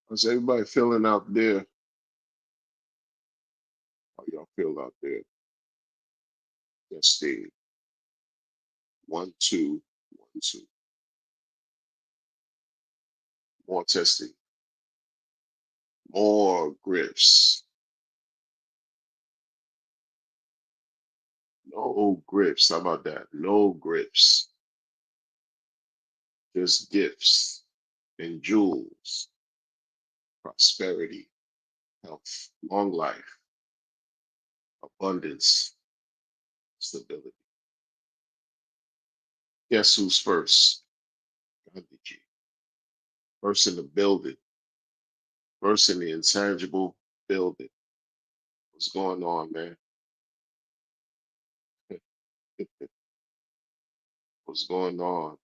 How's everybody feeling out there? How y'all feel out there? Testing. 1, 2, 1, 2. More testing. More grifts. No grifts. How about that? No grifts. Just gifts and jewels, prosperity, health, long life, abundance, stability. Guess who's first? Gandhi. First in the building. First in the intangible building. What's going on, man? What's going on?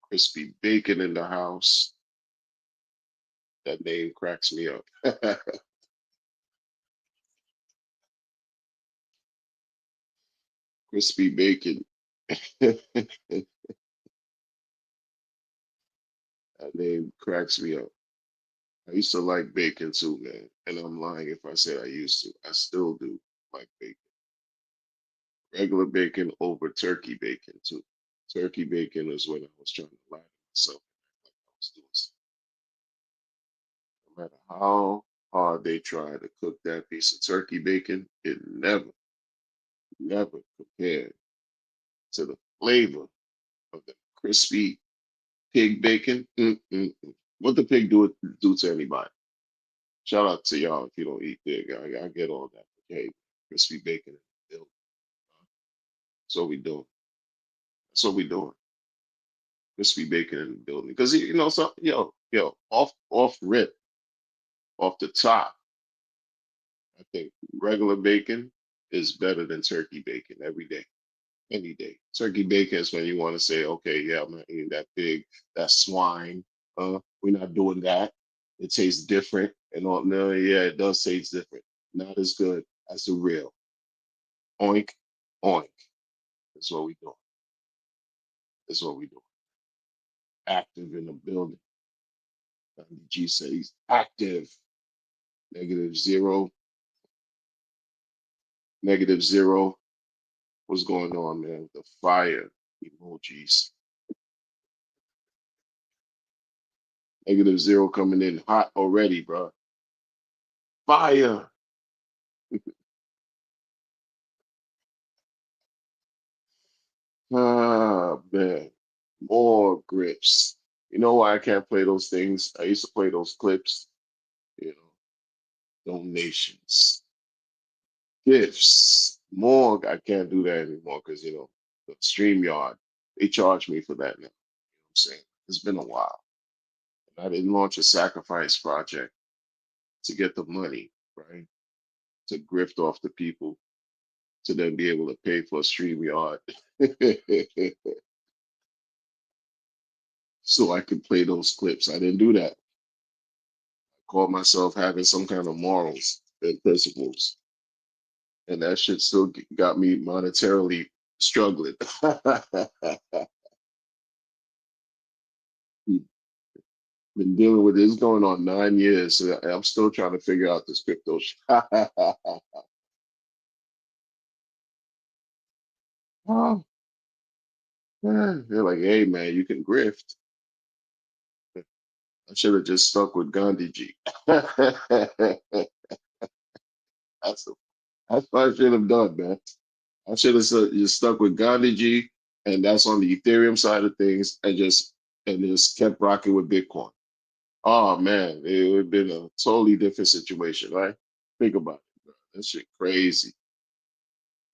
Crispy bacon in the house. That name cracks me up. Crispy bacon. That name cracks me up. I used to like bacon too, man. And I'm lying if I said I used to. I still do like bacon. Regular bacon over turkey bacon too. Turkey bacon is when I was trying to lie to myself and act like I was doing something. No matter how hard they try to cook that piece of turkey bacon, it never compared to the flavor of the crispy pig bacon. What the pig do to anybody? Shout out to y'all if you don't eat pig. I get all that. Hey, crispy bacon. That's what we doing. That's what we doing. Crispy bacon in the building. Because so off rip, off the top, I think regular bacon is better than turkey bacon every day, any day. Turkey bacon is when you want to say, okay, yeah, I'm not eating that pig, that swine. We're not doing that. It tastes different and all. No, yeah, it does taste different. Not as good as the real. Oink, oink. That's what we doing. That's what we doing. Active in the building. G says active. -0. -0. What's going on, man? The fire emojis. -0 coming in hot already, bro. Fire. Ah, man. More grips. You know why I can't play those things? I used to play those clips, you know, donations, gifts, more. I can't do that anymore because, the Streamyard, they charge me for that now. You know what I'm saying? It's been a while. And I didn't launch a sacrifice project to get the money, right? To grift off the people to then be able to pay for a Streamyard so I could play those clips. I didn't do that. I called myself having some kind of morals and principles. And that shit still got me monetarily struggling. Been dealing with this going on 9 years. So I'm still trying to figure out this crypto shit. Oh, man. They're like, hey, man, you can grift. I should have just stuck with Gandhi. that's, that's what I should have done, man. I should have just stuck with Gandhi, and that's on the Ethereum side of things, and just kept rocking with Bitcoin. Oh man, it would have been a totally different situation, right? Think about it, bro. That shit crazy.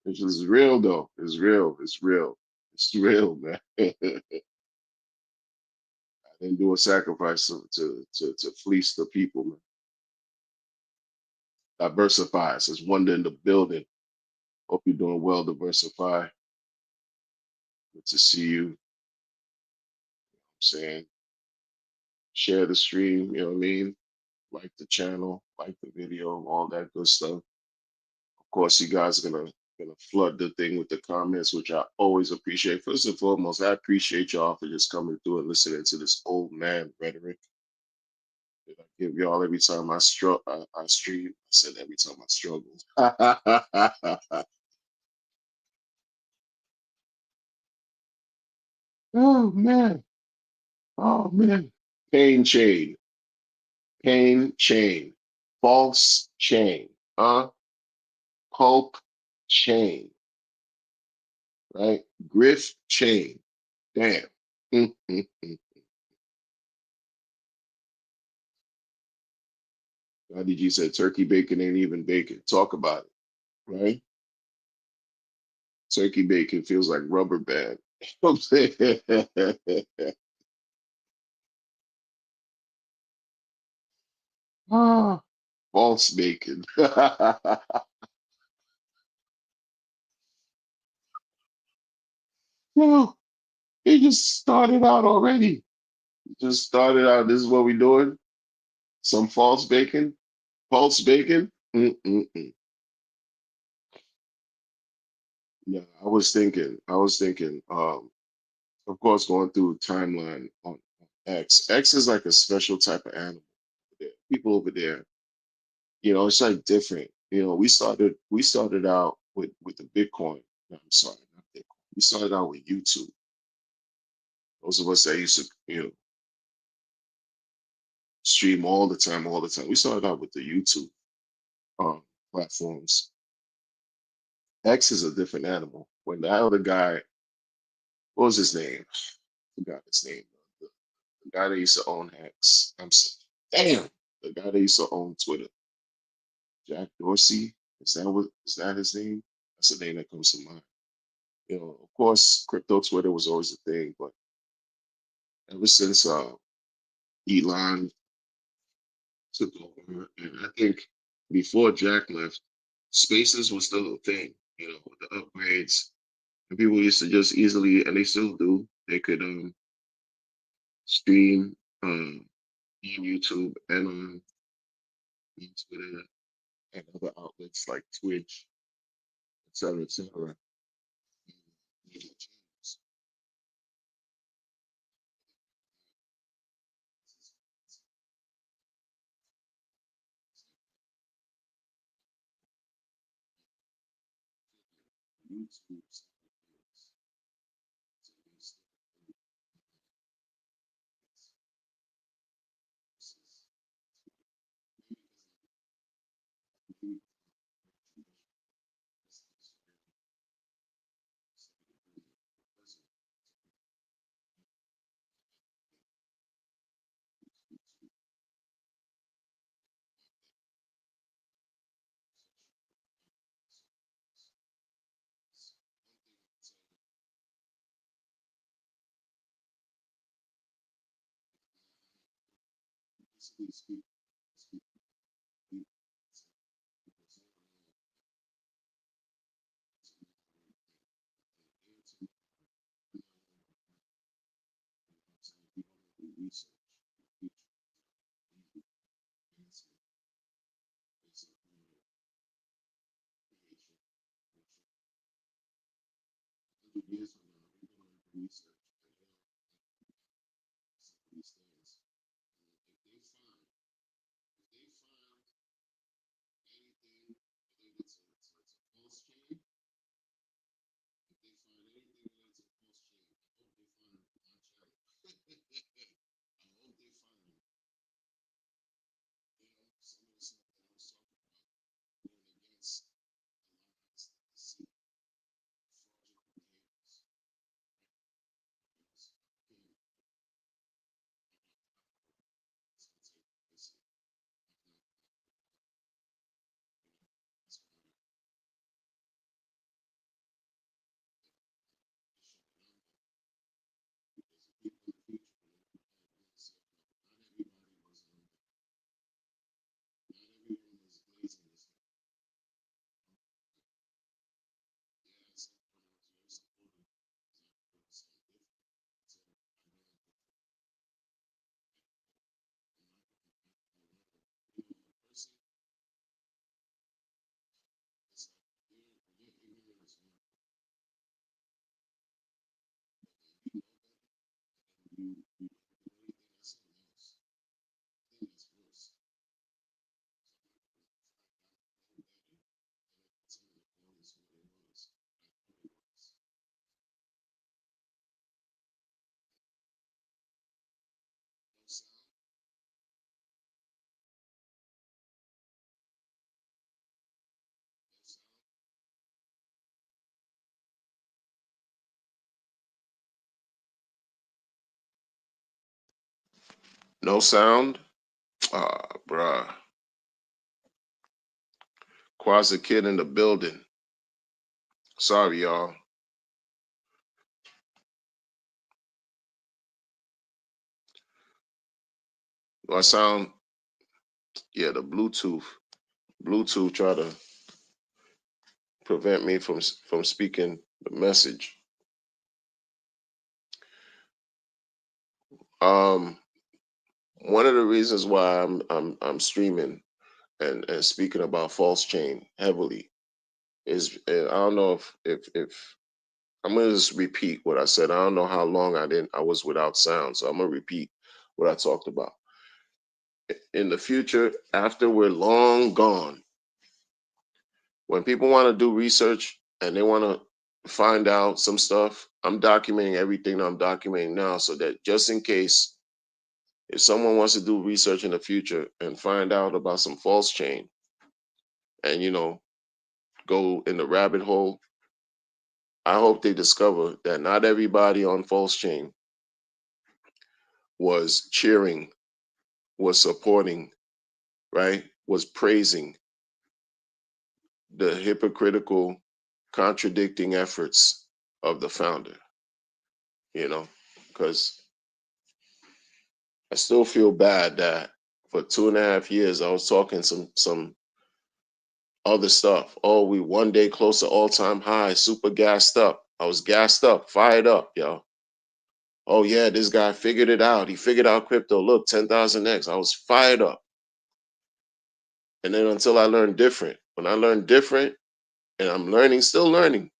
It's just real though. It's real. It's real. It's real, man. I didn't do a sacrifice to fleece the people, man. Diversify. Says wonder in the building. Hope you're doing well, diversify. Good to see you. I'm saying share the stream, you know what I mean? Like the channel, like the video, all that good stuff. Of course, you guys are gonna Gonna flood the thing with the comments, which I always appreciate. First and foremost, I appreciate y'all for just coming through and listening to this old man rhetoric that I give y'all every time I stream. I said every time I struggle. Oh man. Oh man. Pain chain. Pain chain. False chain. Pulp chain. Right? Grift chain. Damn. Mm, mm, mm. IDG said turkey bacon ain't even bacon. Talk about it, right? Turkey bacon feels like rubber band. You know what I'm saying? Ah, false bacon. No, it just started out already. It just started out. This is what we're doing. Some false bacon, false bacon. Mm-mm-mm. Yeah, I was thinking, of course, going through timeline on X. X is like a special type of animal. People over there, it's like different. We started out with the Bitcoin. No, I'm sorry, not Bitcoin. We started out with YouTube. Those of us that used to, stream all the time, all the time. We started out with the YouTube um, platforms. X is a different animal. When the other guy, what was his name? Forgot his name. The, the guy that used to own X. Damn. The guy that used to own Twitter, Jack Dorsey. Is that his name? That's the name that comes to mind. Of course, crypto Twitter was always a thing, but ever since Elon took over, and I think before Jack left, Spaces was still a thing. With the upgrades, and people used to just easily, and they still do. They could stream on YouTube and on Twitter and other outlets like Twitch, etc., etc. No sound? Ah, bruh. Quasi kid in the building. Sorry, y'all. Do I sound? Yeah, the Bluetooth. Bluetooth try to prevent me from speaking the message. Um, one of the reasons why I'm streaming and speaking about Falsechain heavily is I don't know if I'm gonna just repeat what I said. I don't know how long I was without sound, so I'm gonna repeat what I talked about. In the future, after we're long gone, when people want to do research and they want to find out some stuff, I'm documenting everything I'm documenting now so that just in case if someone wants to do research in the future and find out about some false chain and go in the rabbit hole, I hope they discover that not everybody on false chain was cheering, was supporting, right? Was praising the hypocritical, contradicting efforts of the founder, because I still feel bad that for 2.5 years I was talking some other stuff. Oh, we one day close to all-time high, super gassed up. I was gassed up, fired up, yo. Oh yeah, this guy figured it out. He figured out crypto. Look, 10,000x. I was fired up. And then until I learned different. When I learned different, and I'm learning, still learning,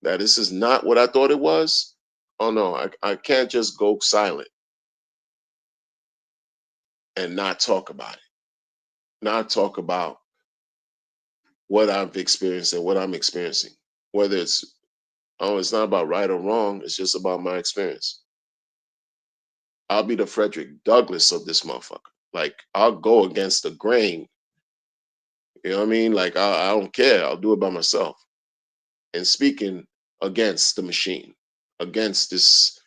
that this is not what I thought it was. Oh no, I can't just go silent and not talk about it. Not talk about what I've experienced and what I'm experiencing. Whether it's it's not about right or wrong, it's just about my experience. I'll be the Frederick Douglass of this motherfucker. Like I'll go against the grain. You know what I mean? Like I don't care. I'll do it by myself. And speaking against the machine, against this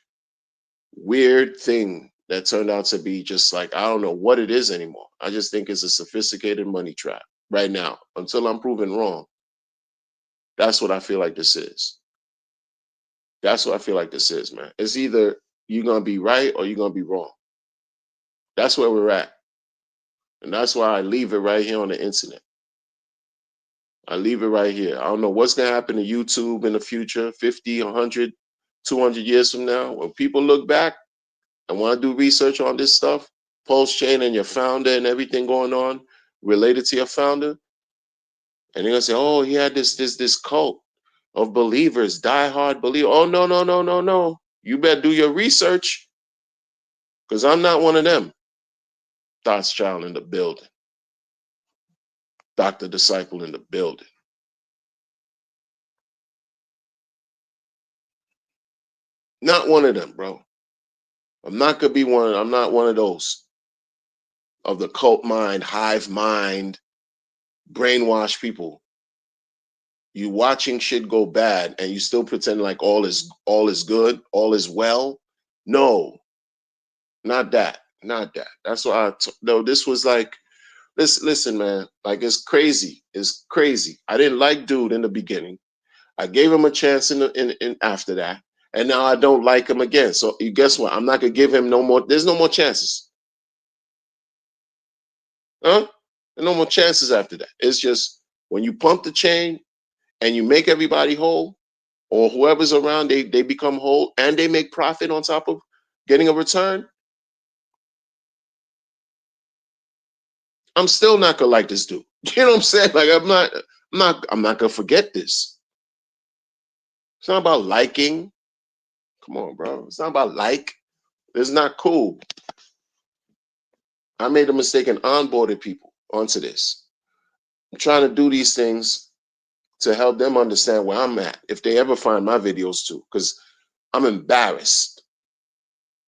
weird thing that turned out to be just like I don't know what it is anymore. I just think it's a sophisticated money trap right now. Until I'm proven wrong, that's what I feel like this is. That's what I feel like this is, man. It's either you're gonna be right or you're gonna be wrong. That's where we're at. And that's why I leave it right here on the internet. I leave it right here. I don't know what's going to happen to YouTube in the future, 50, 100, 200 years from now. When people look back and want to do research on this stuff, Pulse Chain and your founder and everything going on related to your founder, and they're going to say, oh, he had this cult of believers, diehard believers. Oh, no, no, no, no, no. You better do your research because I'm not one of them. Thoughts Child in the building. Dr. Disciple in the building. Not one of them, bro. I'm not gonna be one. I'm not one of those of the cult mind, hive mind, brainwash people. You watching shit go bad and you still pretend like all is good, all is well. No, not that, not that. That's why no. This was like listen, man. Like it's crazy. It's crazy. I didn't like dude in the beginning. I gave him a chance in after that, and now I don't like him again. So you guess what? I'm not gonna give him no more. There's no more chances. Huh? No more chances after that. It's just when you pump the chain and you make everybody whole, or whoever's around, they become whole and they make profit on top of getting a return. I'm still not gonna like this dude. You know what I'm saying? Like I'm not gonna forget this. It's not about liking. Come on, bro. It's not about like. It's not cool. I made a mistake and onboarded people onto this. I'm trying to do these things to help them understand where I'm at if they ever find my videos too. Because I'm embarrassed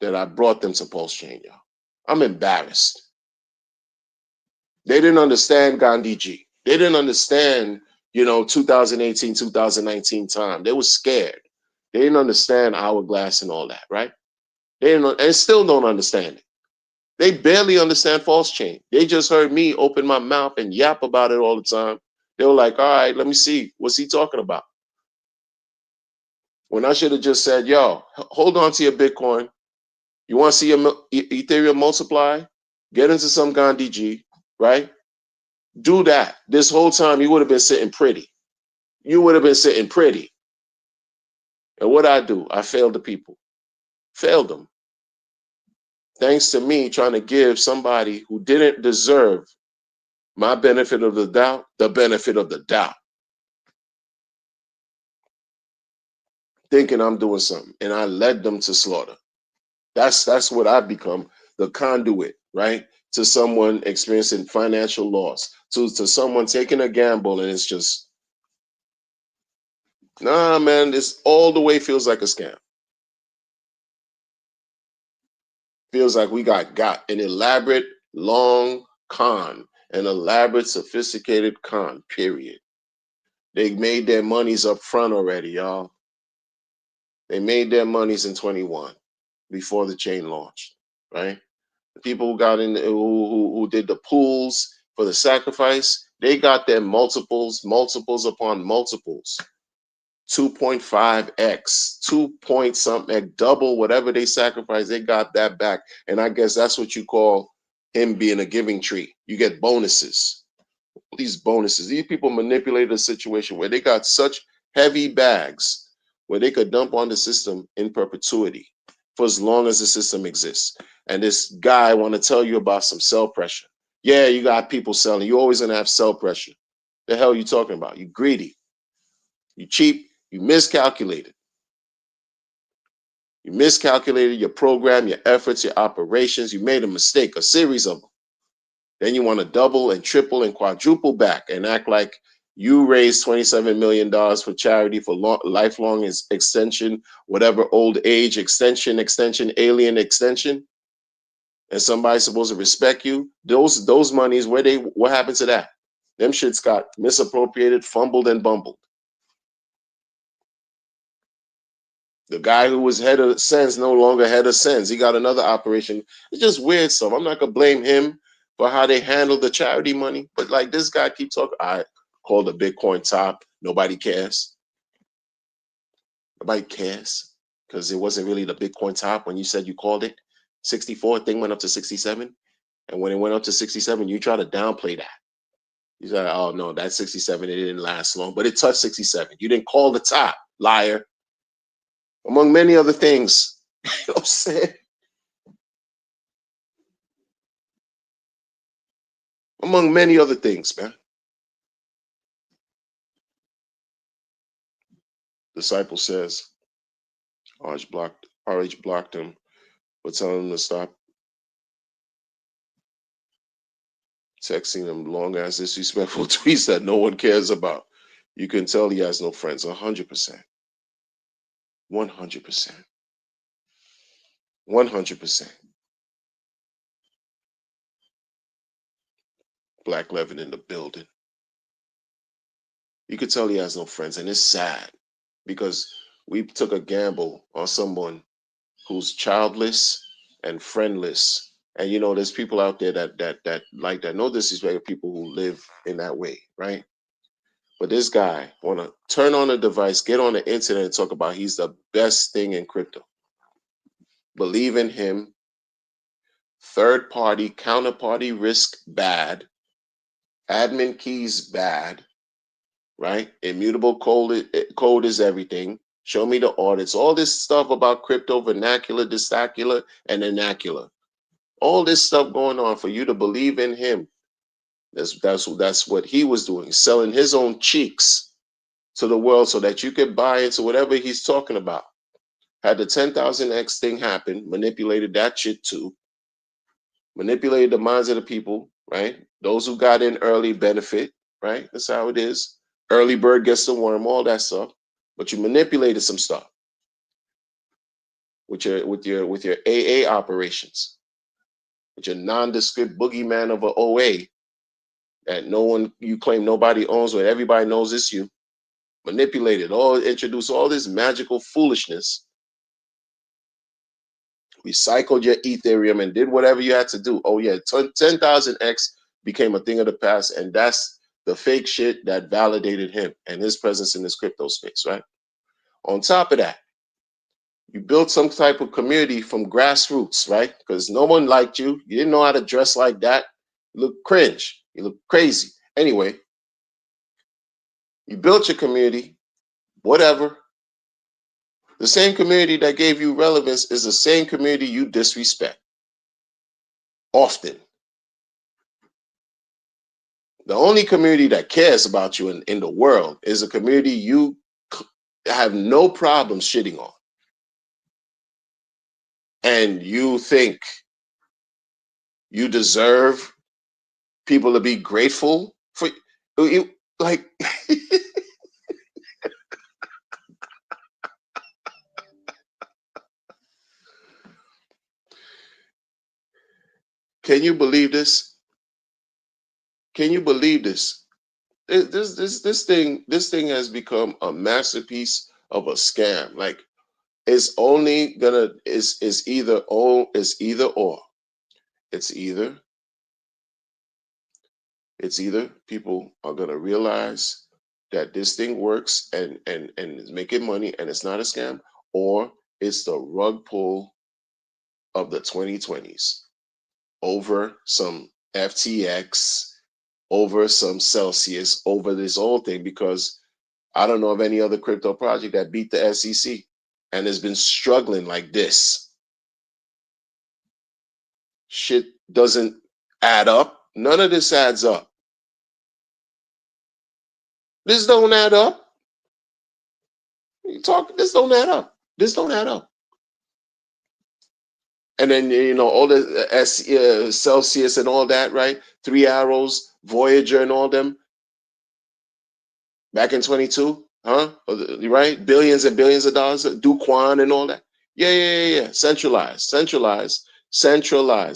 that I brought them to Pulse Chain, y'all. I'm embarrassed. They didn't understand Gandhi G. They didn't understand, 2018, 2019 time. They were scared. They didn't understand Hourglass and all that, right? They didn't, and still don't understand it. They barely understand false chain. They just heard me open my mouth and yap about it all the time. They were like, all right, let me see. What's he talking about? When I should have just said, yo, hold on to your Bitcoin. You want to see your Ethereum multiply? Get into some Gandhi G, right? Do that. This whole time, you would have been sitting pretty. You would have been sitting pretty. And what I do, I failed the people. Failed them. Thanks to me trying to give somebody who didn't deserve my benefit of the doubt, the benefit of the doubt. Thinking I'm doing something. And I led them to slaughter. That's what I've become, the conduit, right? To someone experiencing financial loss, to someone taking a gamble, and it's just, nah, man, this all the way feels like a scam. Feels like we got an elaborate, long con, an elaborate, sophisticated con, period. They made their monies up front already, y'all. They made their monies in 21 before the chain launched, right? The people who got in, who did the pools for the sacrifice, they got their multiples upon multiples. 2.5x, 2 point something, double whatever they sacrificed, they got that back. And I guess that's what you call him being a giving tree. You get bonuses. These bonuses, these people manipulated a situation where they got such heavy bags where they could dump on the system in perpetuity for as long as the system exists. And this guy want to tell you about some sell pressure. Yeah, you got people selling. You're always gonna have sell pressure. The hell you talking about? You greedy, you cheap, you miscalculated. You miscalculated your program, your efforts, your operations. You made a mistake, a series of them. Then you want to double and triple and quadruple back and act like you raised $27 million for charity for lifelong extension, whatever old age extension, alien extension, and somebody's supposed to respect you. Those monies, what happened to that? Them shits got misappropriated, fumbled, and bumbled. The guy who was head of Sens no longer head of Sens. He got another operation. It's just weird stuff. I'm not gonna blame him for how they handled the charity money, but like this guy keeps talking. I called the Bitcoin top. Nobody cares. Nobody cares because it wasn't really the Bitcoin top when you said you called it. 64 thing went up to 67, and when it went up to 67, you try to downplay that. You said, "Oh no, that 67 it didn't last long, but it touched 67. You didn't call the top, liar." Among many other things. You know what I'm saying? Among many other things, man. Disciple says, RH blocked him, but telling him to stop texting him long ass disrespectful tweets that no one cares about. You can tell he has no friends. 100%. 100%. 100%. Black Levin in the building. You could tell he has no friends, and it's sad because we took a gamble on someone who's childless and friendless. And you know, there's people out there that like that. No disrespect to people who live in that way, right? But this guy wanna turn on a device, get on the internet and talk about he's the best thing in crypto. Believe in him. Third party, counterparty risk bad. Admin keys bad, right? Immutable code is everything. Show me the audits. All this stuff about crypto vernacular, dystacular, and innacular. All this stuff going on for you to believe in him. That's what he was doing, selling his own cheeks to the world so that you could buy into whatever he's talking about. Had the 10,000x thing happen, manipulated that shit too. Manipulated the minds of the people, right? Those who got in early benefit, right? That's how it is. Early bird gets the worm, all that stuff. But you manipulated some stuff with your AA operations, with your nondescript boogeyman of a OA that no one, you claim nobody owns, but everybody knows it's you. Manipulated, introduce all this magical foolishness recycled your Ethereum and did whatever you had to do. Oh yeah, 10,000x became a thing of the past, and that's the fake shit that validated him and his presence in this crypto space, right? On top of that, you built some type of community from grassroots, right? Because no one liked you. You didn't know how to dress like that. You look cringe. You look crazy. Anyway, you built your community, whatever. The same community that gave you relevance is the same community you disrespect often. The only community that cares about you in the world is a community you have no problem shitting on. And you think you deserve people to be grateful for you. Like, can you believe this? Can you believe this? This thing has become a masterpiece of a scam. Like, it's only gonna it's either or. It's either people are gonna realize that this thing works and is making money and it's not a scam, or it's the rug pull of the 2020s over some FTX, over some Celsius, over this whole thing, because I don't know of any other crypto project that beat the SEC and has been struggling like this. Shit doesn't add up. None of this adds up. This don't add up. This don't add up. This don't add up. And then, all the Celsius and all that, right? 3 Arrows, Voyager and all them back in 22, huh? Right? Billions and billions of dollars, Duquan and all that. Yeah. Centralized.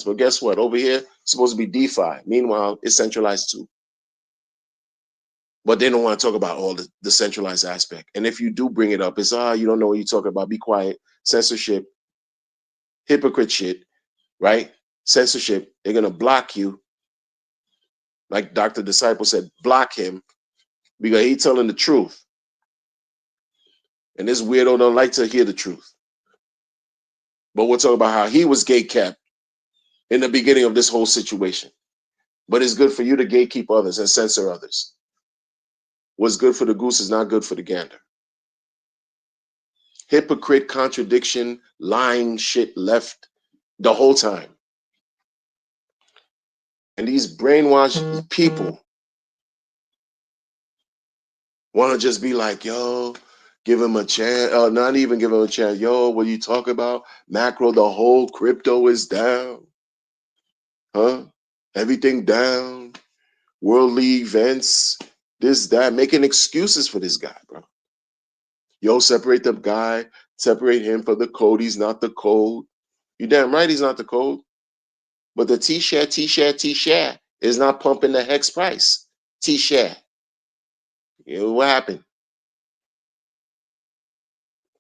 But guess what? Over here, it's supposed to be DeFi. Meanwhile, it's centralized too. But they don't want to talk about all the centralized aspect. And if you do bring it up, it's, you don't know what you're talking about. Be quiet. Censorship. Hypocrite shit, right? Censorship. They're going to block you. Like Dr. Disciple said, block him because he's telling the truth. And this weirdo don't like to hear the truth. But we'll talk about how he was gatekept in the beginning of this whole situation. But it's good for you to gatekeep others and censor others. What's good for the goose is not good for the gander. Hypocrite, contradiction, lying shit left the whole time. And these brainwashed people want to just be like, yo, give him a chance. Not even give him a chance. Yo, what are you talking about? Macro, the whole crypto is down. Huh? Everything down. Worldly events. This, that. Making excuses for this guy, bro. Yo, separate the guy. Separate him from the code. He's not the code. You damn right he's not the code. But the T-share is not pumping the hex price. T-share. What happened?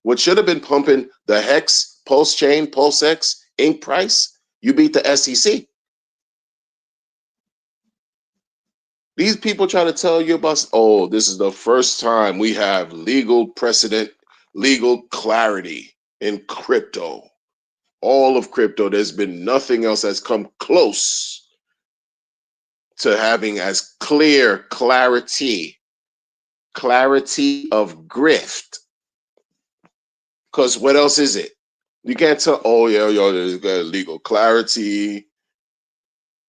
What should have been pumping the hex, pulse chain, pulse X, ink price, you beat the SEC. These people try to tell you about, oh, this is the first time we have legal precedent, legal clarity in crypto. All of crypto, there's been nothing else that's come close to having as clear clarity of grift. Because what else is it? You can't tell, oh, yeah, there's legal clarity.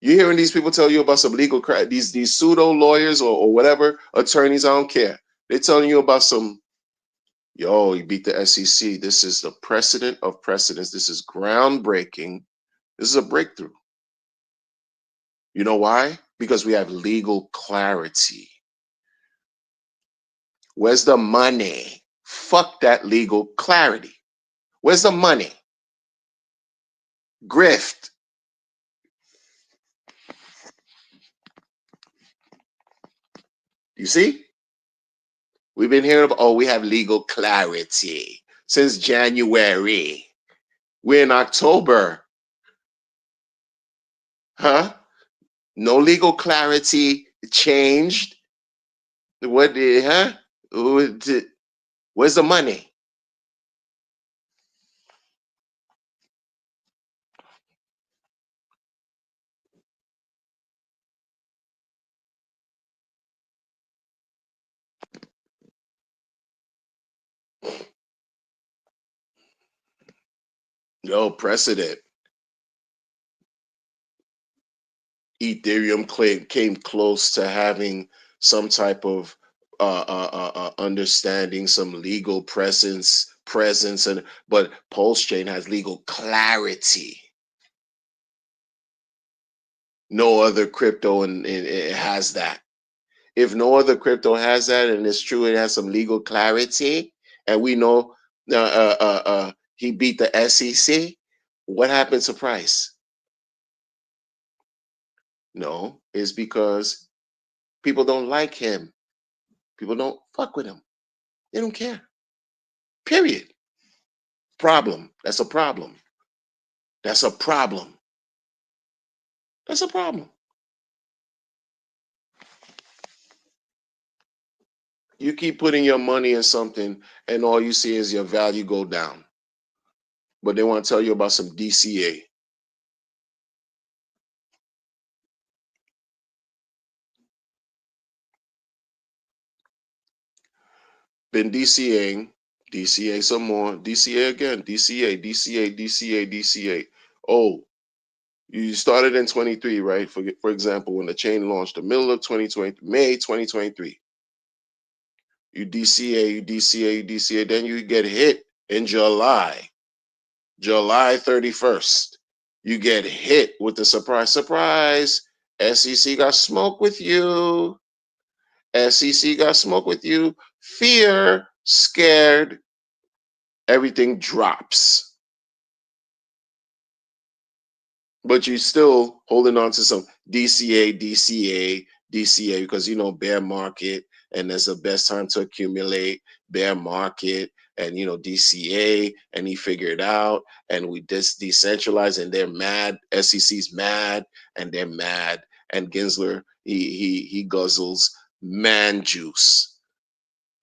You're hearing these people tell you about some legal, these pseudo lawyers or whatever, attorneys, I don't care. They're telling you about some, yo, you beat the SEC. This is the precedent of precedents. This is groundbreaking. This is a breakthrough. You know why? Because we have legal clarity. Where's the money? Fuck that legal clarity. Where's the money? Grift. You see? We've been hearing about, oh, we have legal clarity since January. We're in October. Huh? No legal clarity changed. What the, huh? Where's the money? Yo, precedent. Ethereum came close to having some type of understanding, some legal presence, and but Pulse Chain has legal clarity. No other crypto and it has that. If no other crypto has that, and it's true, it has some legal clarity, and we know he beat the SEC. What happened to price? No, it's because people don't like him. People don't fuck with him. They don't care. Period. Problem. That's a problem. That's a problem. That's a problem. You keep putting your money in something and all you see is your value go down. But they want to tell you about some DCA. Been DCAing, DCA some more, DCA again, DCA, DCA, DCA, DCA. Oh, you started in 23, right? For example, when the chain launched the middle of 2020, May 2023. You DCA, you DCA, you DCA, then you get hit in July 31st. You get hit with the surprise. SEC got smoke with you. SEC got smoke with you. Fear, scared, everything drops. But you're still holding on to some DCA, DCA, DCA, because you know bear market and that's the best time to accumulate. Bear market and you know DCA, and he figured out, and we just decentralize, and they're mad. SEC's mad, and they're mad, and Gensler he guzzles man juice.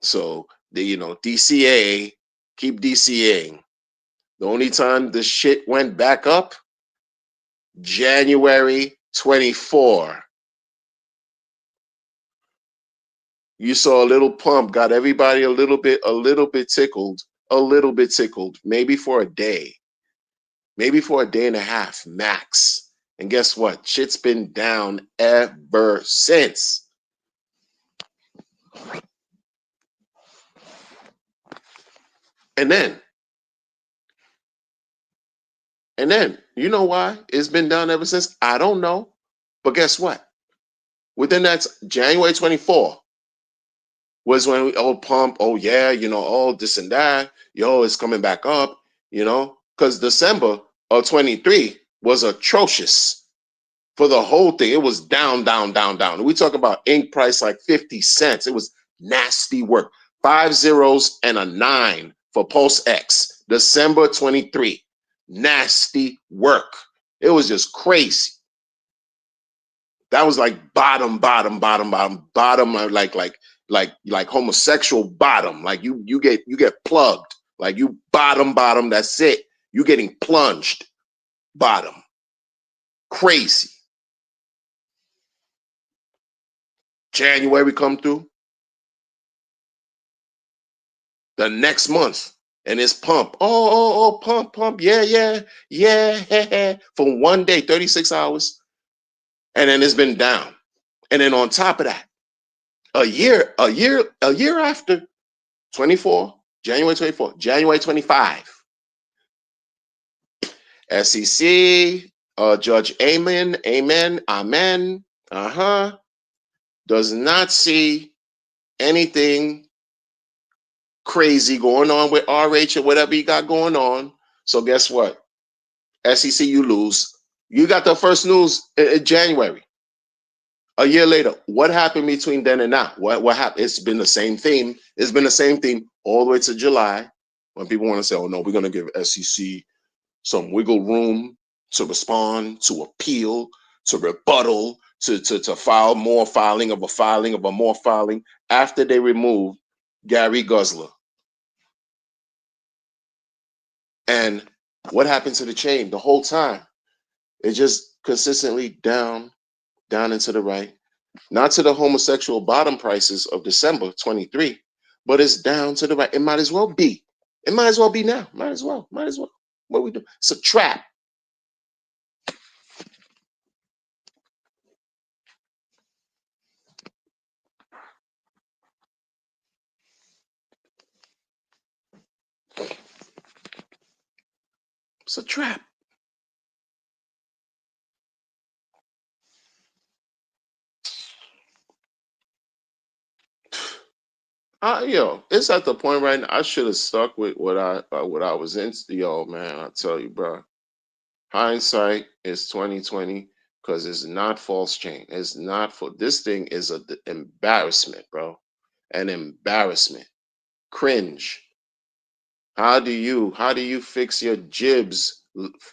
So the DCA, keep DCAing. The only time the shit went back up, January 24. You saw a little pump, got everybody a little bit tickled, maybe for a day, maybe for a day and a half max. And guess what? Shit's been down ever since. And then, you know why it's been down ever since? I don't know. But guess what? Within that January 24 was when we all pump, oh yeah, all this and that, it's coming back up, because December of 23 was atrocious for the whole thing. It was down, down, down, down. We talk about ink price like 50 cents. It was nasty work. 5 zeros and a 9 for Pulse X, December 23. Nasty work. It was just crazy. That was like bottom, like homosexual bottom. Like you get plugged. Like you bottom, that's it. You getting plunged bottom. Crazy. January come through. The next month, and it's pump. Oh, pump. Yeah. For one day, 36 hours. And then it's been down. And then on top of that, a year after, 24, January 24, January 25. SEC, Judge Amen, does not see anything crazy going on with RH or whatever you got going on. So guess what? SEC, you lose. You got the first news in January. A year later, what happened between then and now? What happened? It's been the same theme. It's been the same theme all the way to July, when people want to say, oh no, we're going to give SEC some wiggle room to respond, to appeal, to rebuttal, to file more filing of a filing of a more filing after they remove Gary Gensler. And what happened to the chain the whole time? It just consistently down and to the right. Not to the homosexual bottom prices of December 23, but it's down to the right. It might as well be. It might as well be now. Might as well. Might as well. What we do? It's a trap. It's a trap. It's at the point right now. I should have stuck with what I was in. Yo, man, I tell you, bro. Hindsight is 2020 because it's not Falsechain. It's not for this thing is an embarrassment, bro. An embarrassment. Cringe. How do you fix your jibs?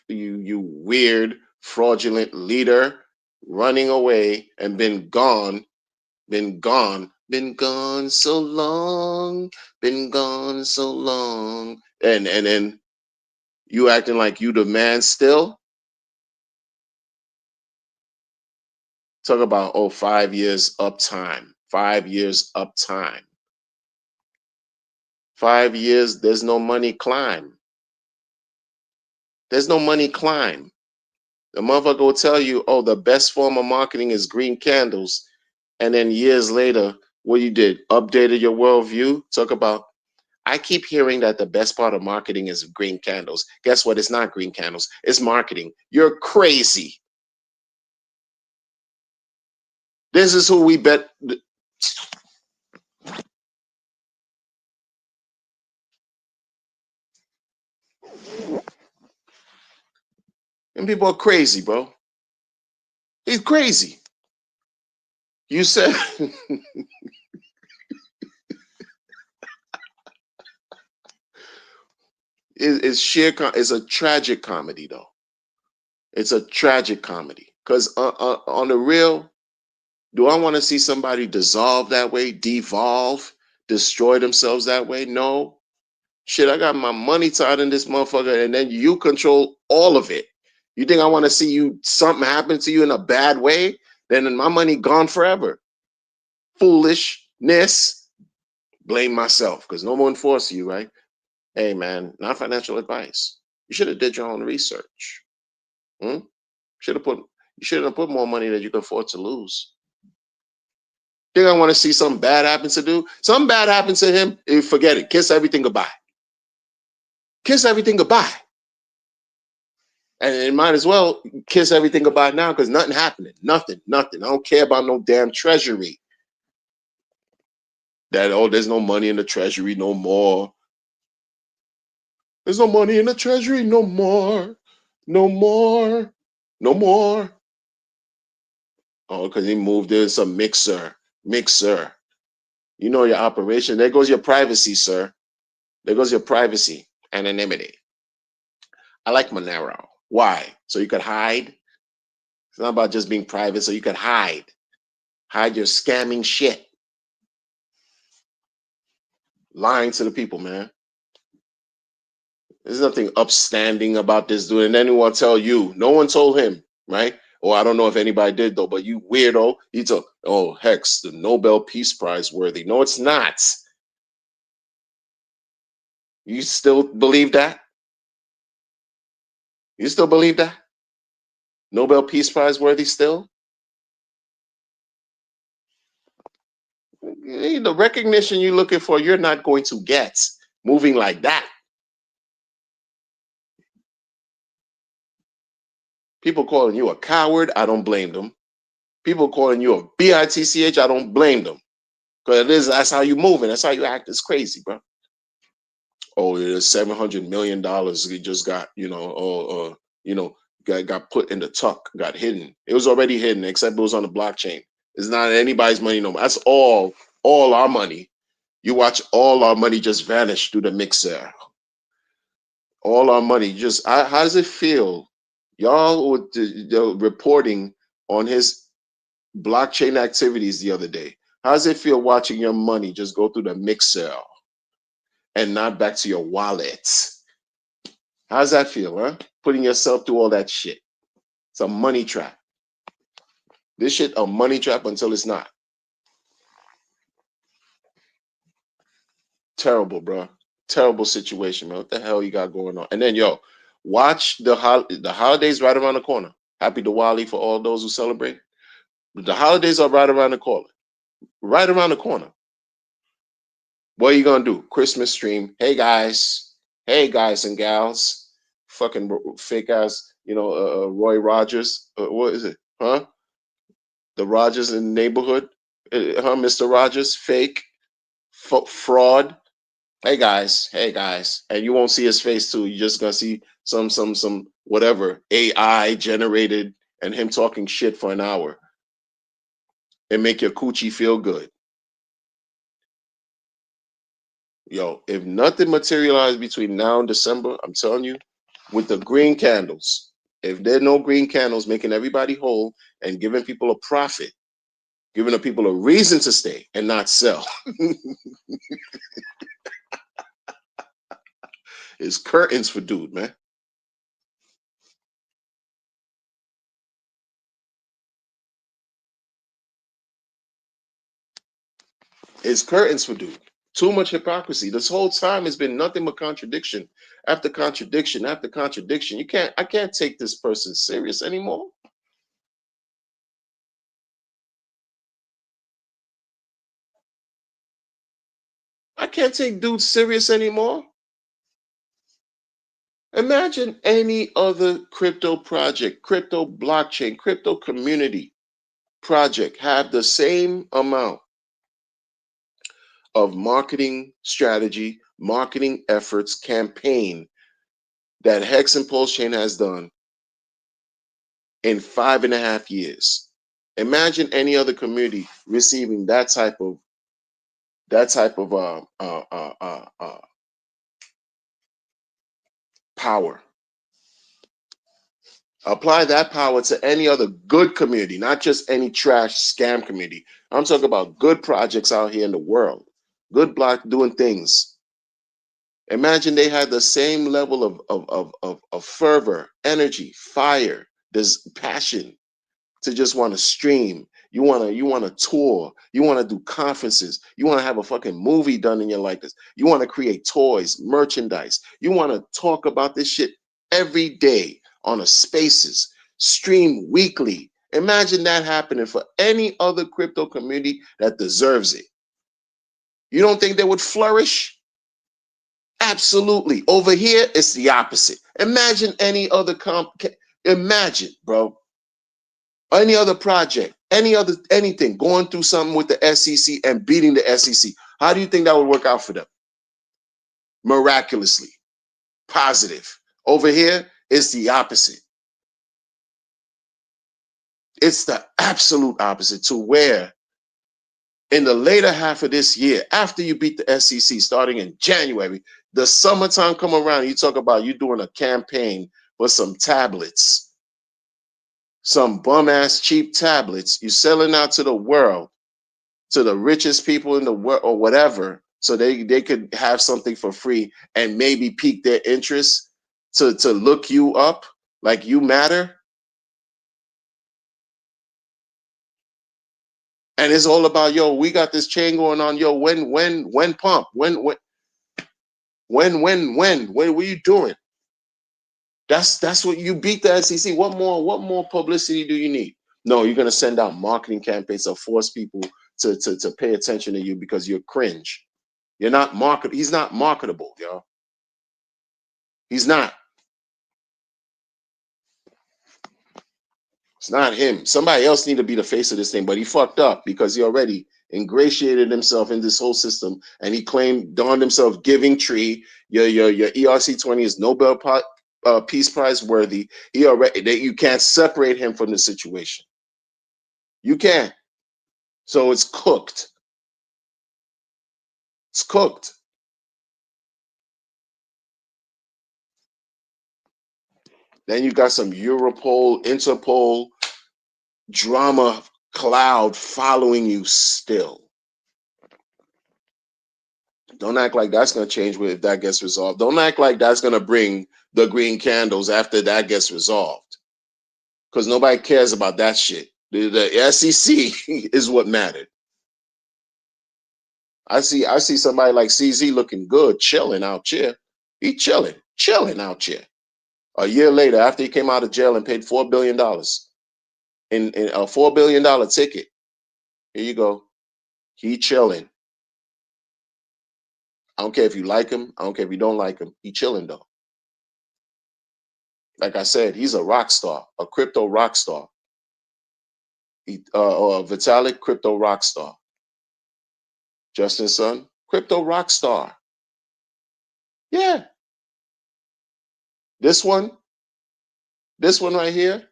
You weird fraudulent leader running away and been gone so long, and then you acting like you the man still. Talk about 5 years uptime, 5 years uptime, 5 years. There's no money climb. There's no money climb. The motherfucker will tell you, oh, the best form of marketing is green candles. And then years later, what you did, updated your worldview. Talk about, I keep hearing that the best part of marketing is green candles. Guess what? It's not green candles. It's marketing. You're crazy. This is who we bet. And people are crazy, bro. He's crazy. You said it's a tragic comedy, though. It's a tragic comedy. Because on the real, do I want to see somebody dissolve that way, devolve, destroy themselves that way? No. Shit, I got my money tied in this motherfucker, and then you control all of it. You think I want to see something happen to you in a bad way? Then my money gone forever. Foolishness. Blame myself, because no one forced you, right? Hey, man, not financial advice. You should have did your own research. You shouldn't have put more money that you can afford to lose. Think I want to see something bad happen to do? Something bad happen to him, forget it. Kiss everything goodbye. Kiss everything goodbye. And it might as well kiss everything goodbye now, because nothing happening. Nothing. I don't care about no damn treasury. There's no money in the treasury no more. There's no money in the treasury no more. No more. Oh, because he moved in some mixer. You know your operation. There goes your privacy, sir. There goes your privacy. Anonymity. I like Monero. Why? So you could hide. It's not about just being private, so you could hide. Hide your scamming shit. Lying to the people, man. There's nothing upstanding about this dude. And then he will tell you, no one told him, right? Or I don't know if anybody did, though, but you weirdo. He told, oh, Hex, the Nobel Peace Prize worthy. No, it's not. You still believe that? You still believe that? Nobel Peace Prize worthy still? The recognition you're looking for, you're not going to get moving like that. People calling you a coward, I don't blame them. People calling you a bitch, I don't blame them. Because that's how you moving, that's how you act. It's crazy, bro. Oh, there's $700 million he just got, got put in the tuck, got hidden. It was already hidden, except it was on the blockchain. It's not anybody's money no more. That's all our money. You watch all our money just vanish through the mixer. All our money. Just how does it feel? Y'all with the reporting on his blockchain activities the other day. How does it feel watching your money just go through the mixer and not back to your wallet? How does that feel, huh? Putting yourself through all that shit. It's a money trap. This shit a money trap until it's not. Terrible, bro. Terrible situation, man. What the hell you got going on? And then, yo, watch the holidays right around the corner. Happy Diwali for all those who celebrate. The holidays are right around the corner. Right around the corner. What are you gonna do? Christmas stream. Hey guys and gals. Fucking fake ass. Roy Rogers. What is it? Huh? The Rogers in the neighborhood. Mr. Rogers. Fake. Fraud. Hey guys, and you won't see his face too. You're just gonna see some whatever AI generated and him talking shit for an hour and make your coochie feel good. Yo, if nothing materialized between now and December, I'm telling you, with the green candles, if there are no green candles making everybody whole and giving people a profit, giving the people a reason to stay and not sell, it's curtains for dude, man. It's curtains for dude. Too much hypocrisy. This whole time has been nothing but contradiction after contradiction after contradiction. I can't take this person serious anymore. I can't take dude serious anymore. Imagine any other crypto project, crypto blockchain, crypto community project have the same amount of marketing strategy, marketing efforts, campaign that Hex and Pulse Chain has done in 5.5 years. Imagine any other community receiving that type of power. Apply that power to any other good community, not just any trash scam community. I'm talking about good projects out here in the world, good block doing things. Imagine they had the same level of fervor, energy, fire, this passion to just want to stream. You want to tour. You want to do conferences. You want to have a fucking movie done in your likeness. You want to create toys, merchandise. You want to talk about this shit every day on a spaces, stream weekly. Imagine that happening for any other crypto community that deserves it. You don't think they would flourish? Absolutely. Over here, it's the opposite. Imagine any other imagine, bro. Any other project, anything, going through something with the SEC and beating the SEC. How do you think that would work out for them? Miraculously, positive. Over here, it's the opposite. It's the absolute opposite, to where in the later half of this year, after you beat the SEC, starting in January, the summertime come around, you talk about you doing a campaign for some tablets, some bum ass cheap tablets. You selling out to the world, to the richest people in the world or whatever, so they could have something for free and maybe pique their interest to look you up like you matter. And it's all about, yo, we got this chain going on, yo, when pump, when what are you doing? That's what you beat the SEC. What more publicity do you need? No, you're gonna send out marketing campaigns to force people to pay attention to you because you're cringe. You're not he's not marketable, yo. He's not. It's not him. Somebody else need to be the face of this thing, but he fucked up because he already ingratiated himself in this whole system, and he donned himself giving tree. Your ERC20 is Nobel Peace Prize worthy. You can't separate him from the situation. You can't. So it's cooked. It's cooked. Then you got some Europol, Interpol drama cloud following you still. Don't act like that's going to change if that gets resolved. Don't act like that's going to bring the green candles after that gets resolved. Because nobody cares about that shit. The SEC is what mattered. I see somebody like CZ looking good, chilling out here. He chilling out here. A year later, after he came out of jail and paid $4 billion in a $4 billion ticket. Here you go. He chilling. I don't care if you like him. I don't care if you don't like him. He chilling though. Like I said, he's a rock star, a crypto rock star. Or Vitalik, crypto rock star. Justin's son, crypto rock star. Yeah. This one right here.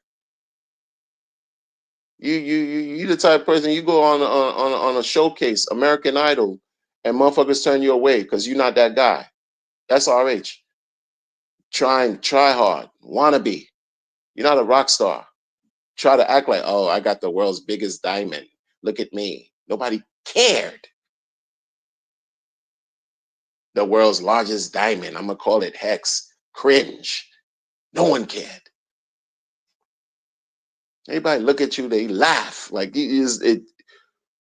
You the type of person you go on a showcase, American Idol, and motherfuckers turn you away because you're not that guy. That's RH. Try hard, wannabe. You're not a rock star. Try to act like, oh, I got the world's biggest diamond. Look at me. Nobody cared. The world's largest diamond. I'm gonna call it Hex. Cringe. No one cared. Everybody look at you, they laugh. Like it.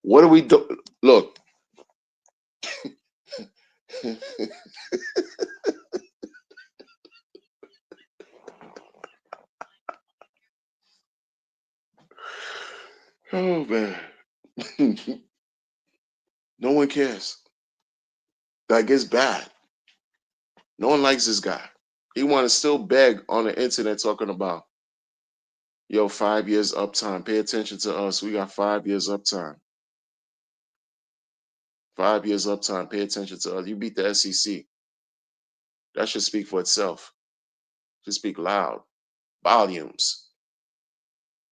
What do we do? Look. Oh man. No one cares. Like it's bad. No one likes this guy. He want to still beg on the internet talking about, yo, 5 years uptime. Pay attention to us. We got 5 years uptime. 5 years uptime. Pay attention to us. You beat the SEC. That should speak for itself. Should speak loud. Volumes.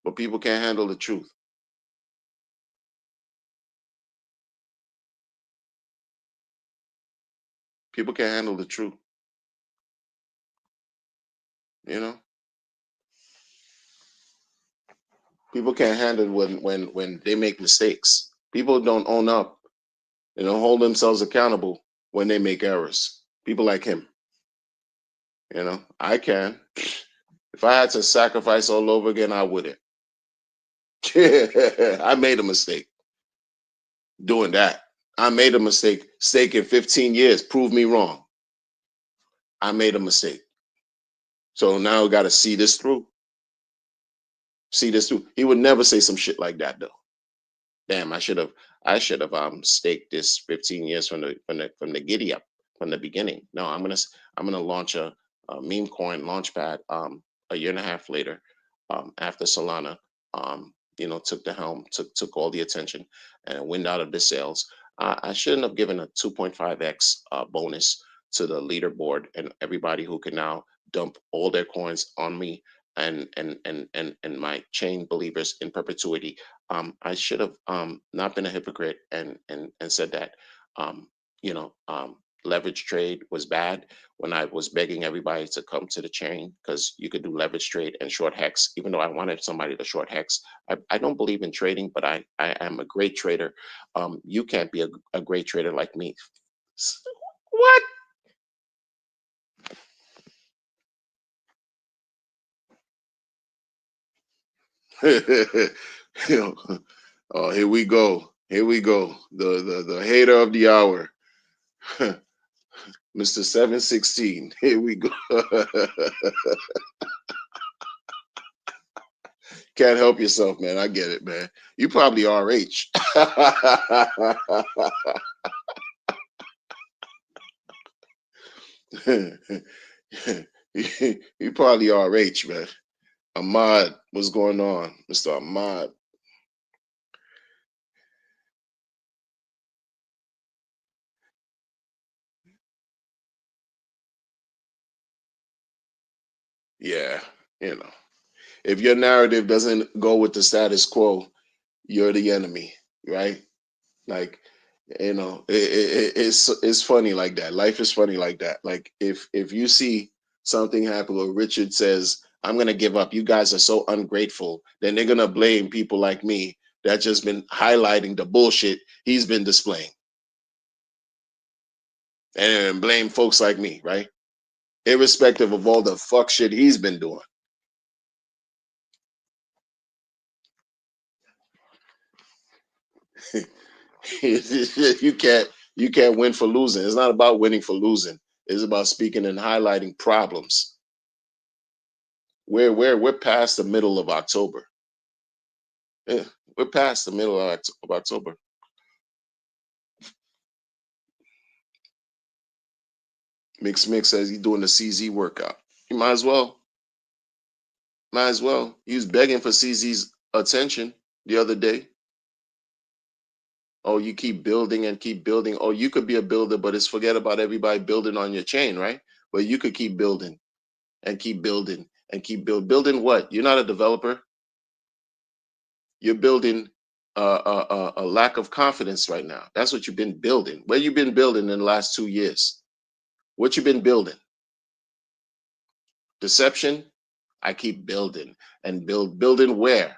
But people can't handle the truth. People can't handle the truth. You know? People can't handle when they make mistakes. People don't own up. They don't hold themselves accountable when they make errors. People like him. You know, I can. If I had to sacrifice all over again, I wouldn't. I made a mistake doing that. I made a mistake. In 15 years. Prove me wrong. I made a mistake. So now I got to see this through. See this through. He would never say some shit like that though. Damn, I should have staked this 15 years from the giddy up from the beginning. No, I'm gonna launch a meme coin launchpad a year and a half later, after Solana took the helm, took all the attention and went out of the sales. I shouldn't have given a 2.5x bonus to the leaderboard and everybody who can now dump all their coins on me and my chain believers in perpetuity. I should have not been a hypocrite and said that leverage trade was bad when I was begging everybody to come to the chain because you could do leverage trade and short hex. Even though I wanted somebody to short hex, I don't believe in trading, but I am a great trader. You can't be a great trader like me. What? Oh, here we go. Here we go. The hater of the hour. Mr. 716. Here we go. Can't help yourself, man. I get it, man. You probably RH. You probably RH, man. Ahmad, what's going on? Mr. Ahmad. Yeah, if your narrative doesn't go with the status quo, you're the enemy, right? Like, it's funny like that. Life is funny like that. Like if you see something happen where Richard says, I'm going to give up. You guys are so ungrateful. Then they're going to blame people like me that just been highlighting the bullshit he's been displaying. And blame folks like me, right? Irrespective of all the fuck shit he's been doing. you can't win for losing. It's not about winning for losing. It's about speaking and highlighting problems. We're past the middle of October. Yeah, we're past the middle of October. Mix says he's doing the CZ workout. You might as well. Might as well. He was begging for CZ's attention the other day. Oh, you keep building and keep building. Oh, you could be a builder, but it's forget about everybody building on your chain, right? But you could keep building and keep building and keep building what? You're not a developer. You're building a lack of confidence right now. That's what you've been building. Where you been building in the last 2 years? What you been building? Deception? I keep building and building where?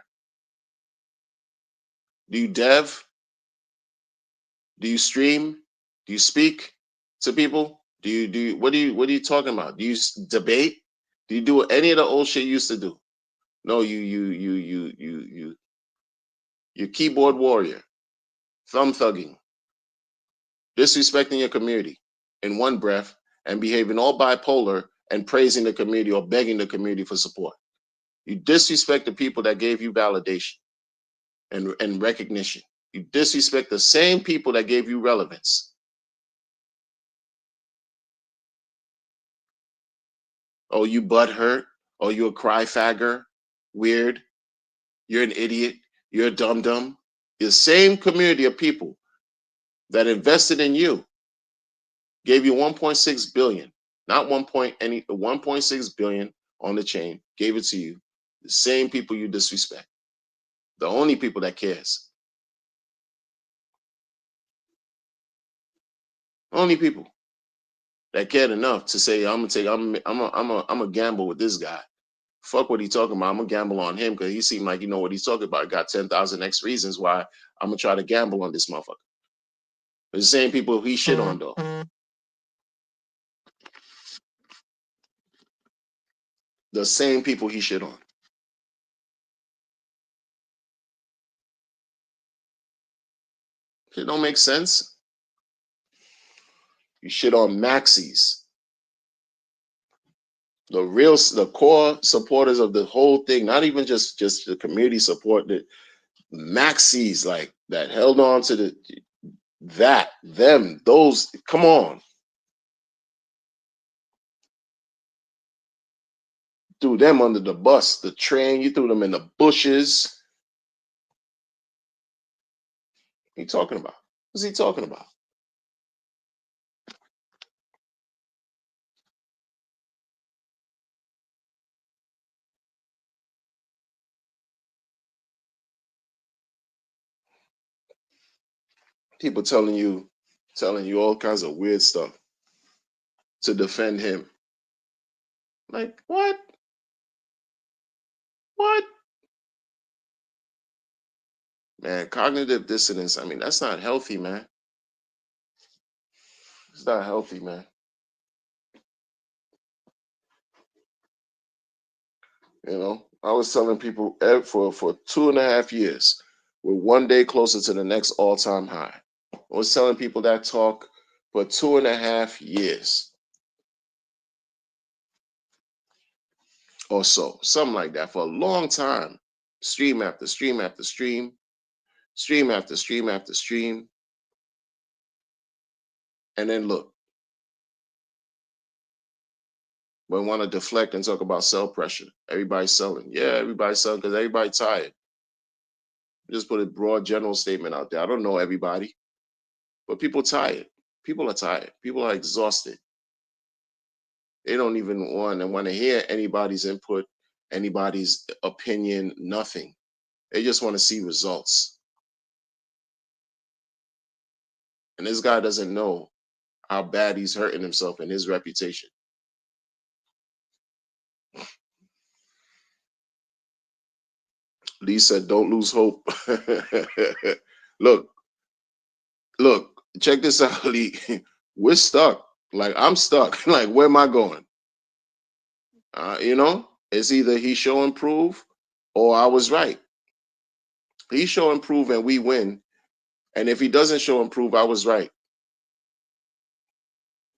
Do you dev? Do you stream? Do you speak to people? What are you talking about? Do you debate? Do you do any of the old shit you used to do? No, you keyboard warrior, thumb thugging, disrespecting your community in one breath and behaving all bipolar and praising the community or begging the community for support. You disrespect the people that gave you validation and recognition. You disrespect the same people that gave you relevance. Oh, you butthurt. Oh, you a cry fagger. Weird. You're an idiot. You're a dum-dum. The same community of people that invested in you gave you 1.6 billion, not 1.6 billion on the chain, gave it to you. The same people you disrespect. The only people that cares. Only people that cared enough to say, I'm gonna gamble with this guy. Fuck what he talking about. I'm gonna gamble on him because he seemed like you know what he's talking about. Got 10,000 X reasons why I'm gonna try to gamble on this motherfucker. The same people he shit on though. The same people he shit on. It don't make sense. You shit on Maxis. The core supporters of the whole thing, not even just the community support, the Maxis like that held on to those, come on. Threw them under the bus, the train, you threw them in the bushes. What are you talking about? What's he talking about? People telling you all kinds of weird stuff to defend him. Like, what? What? Man, cognitive dissonance, I mean, that's not healthy, man. It's not healthy, man. You know, I was telling people for 2.5 years, we're one day closer to the next all-time high. I was telling people that talk for 2.5 years or so, something like that, for a long time. Stream after stream after stream, stream after stream after stream. And then look, we want to deflect and talk about sell pressure. Everybody's selling. Yeah, everybody's selling because everybody's tired. Just put a broad general statement out there. I don't know everybody, but people tired. People are tired. People are exhausted. They don't even want to hear anybody's input, anybody's opinion, nothing. They just want to see results. And this guy doesn't know how bad he's hurting himself and his reputation. Lee said, "Don't lose hope." Look, look, check this out, Lee. We're stuck. Like I'm stuck. Like where am I going? You know, it's either he show and prove, or I was right. He show and prove, and we win. And if he doesn't show and prove, I was right.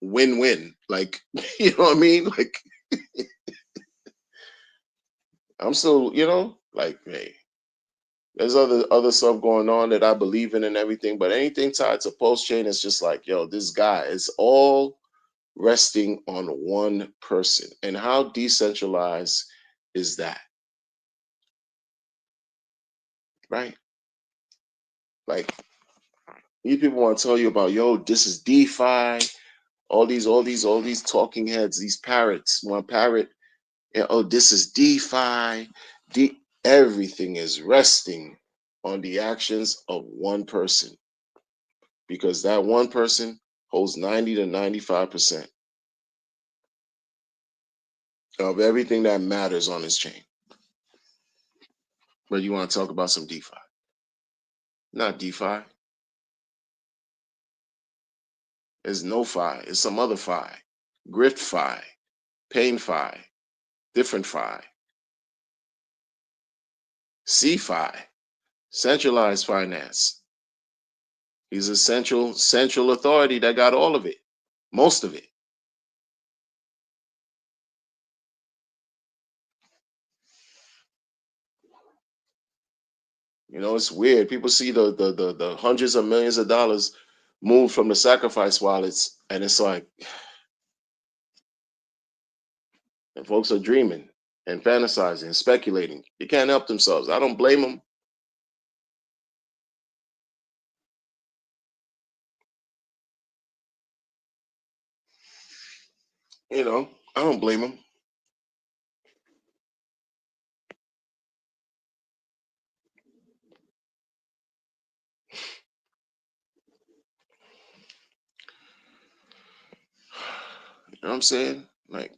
Win-win. Like you know what I mean? Like I'm still, like hey, there's other stuff going on that I believe in and everything, but anything tied to post chain is just like, yo, this guy is all resting on one person. And how decentralized is that? Right? Like these people want to tell you about, yo, this is DeFi, all these talking heads, these parrots. One parrot, oh, this is DeFi. Everything is resting on the actions of one person, because that one person holds 90 to 95% of everything that matters on this chain. But you want to talk about some DeFi? Not DeFi. It's no fi. It's some other fi. Grift fi. Pain fi. Different fi. C-Fi, centralized finance. He's a central authority that got all of it, most of it. You know, it's weird. People see the hundreds of millions of dollars move from the sacrifice wallets, and it's like, and folks are dreaming and fantasizing and speculating. They can't help themselves. I don't blame them. I don't blame them. You know what I'm saying? Like,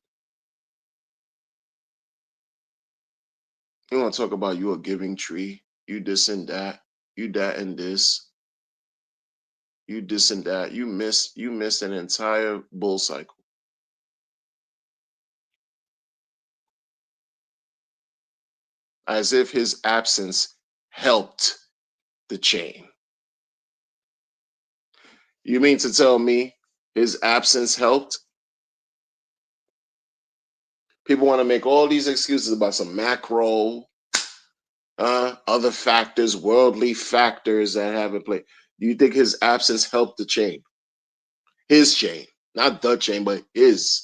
you want to talk about you a giving tree, you this and that, you that and this, you this and that. You missed an entire bull cycle. As if his absence helped the chain. You mean to tell me his absence helped? People want to make all these excuses about some macro, other factors, worldly factors that have in play. Do you think his absence helped the chain? His chain, not the chain, but his.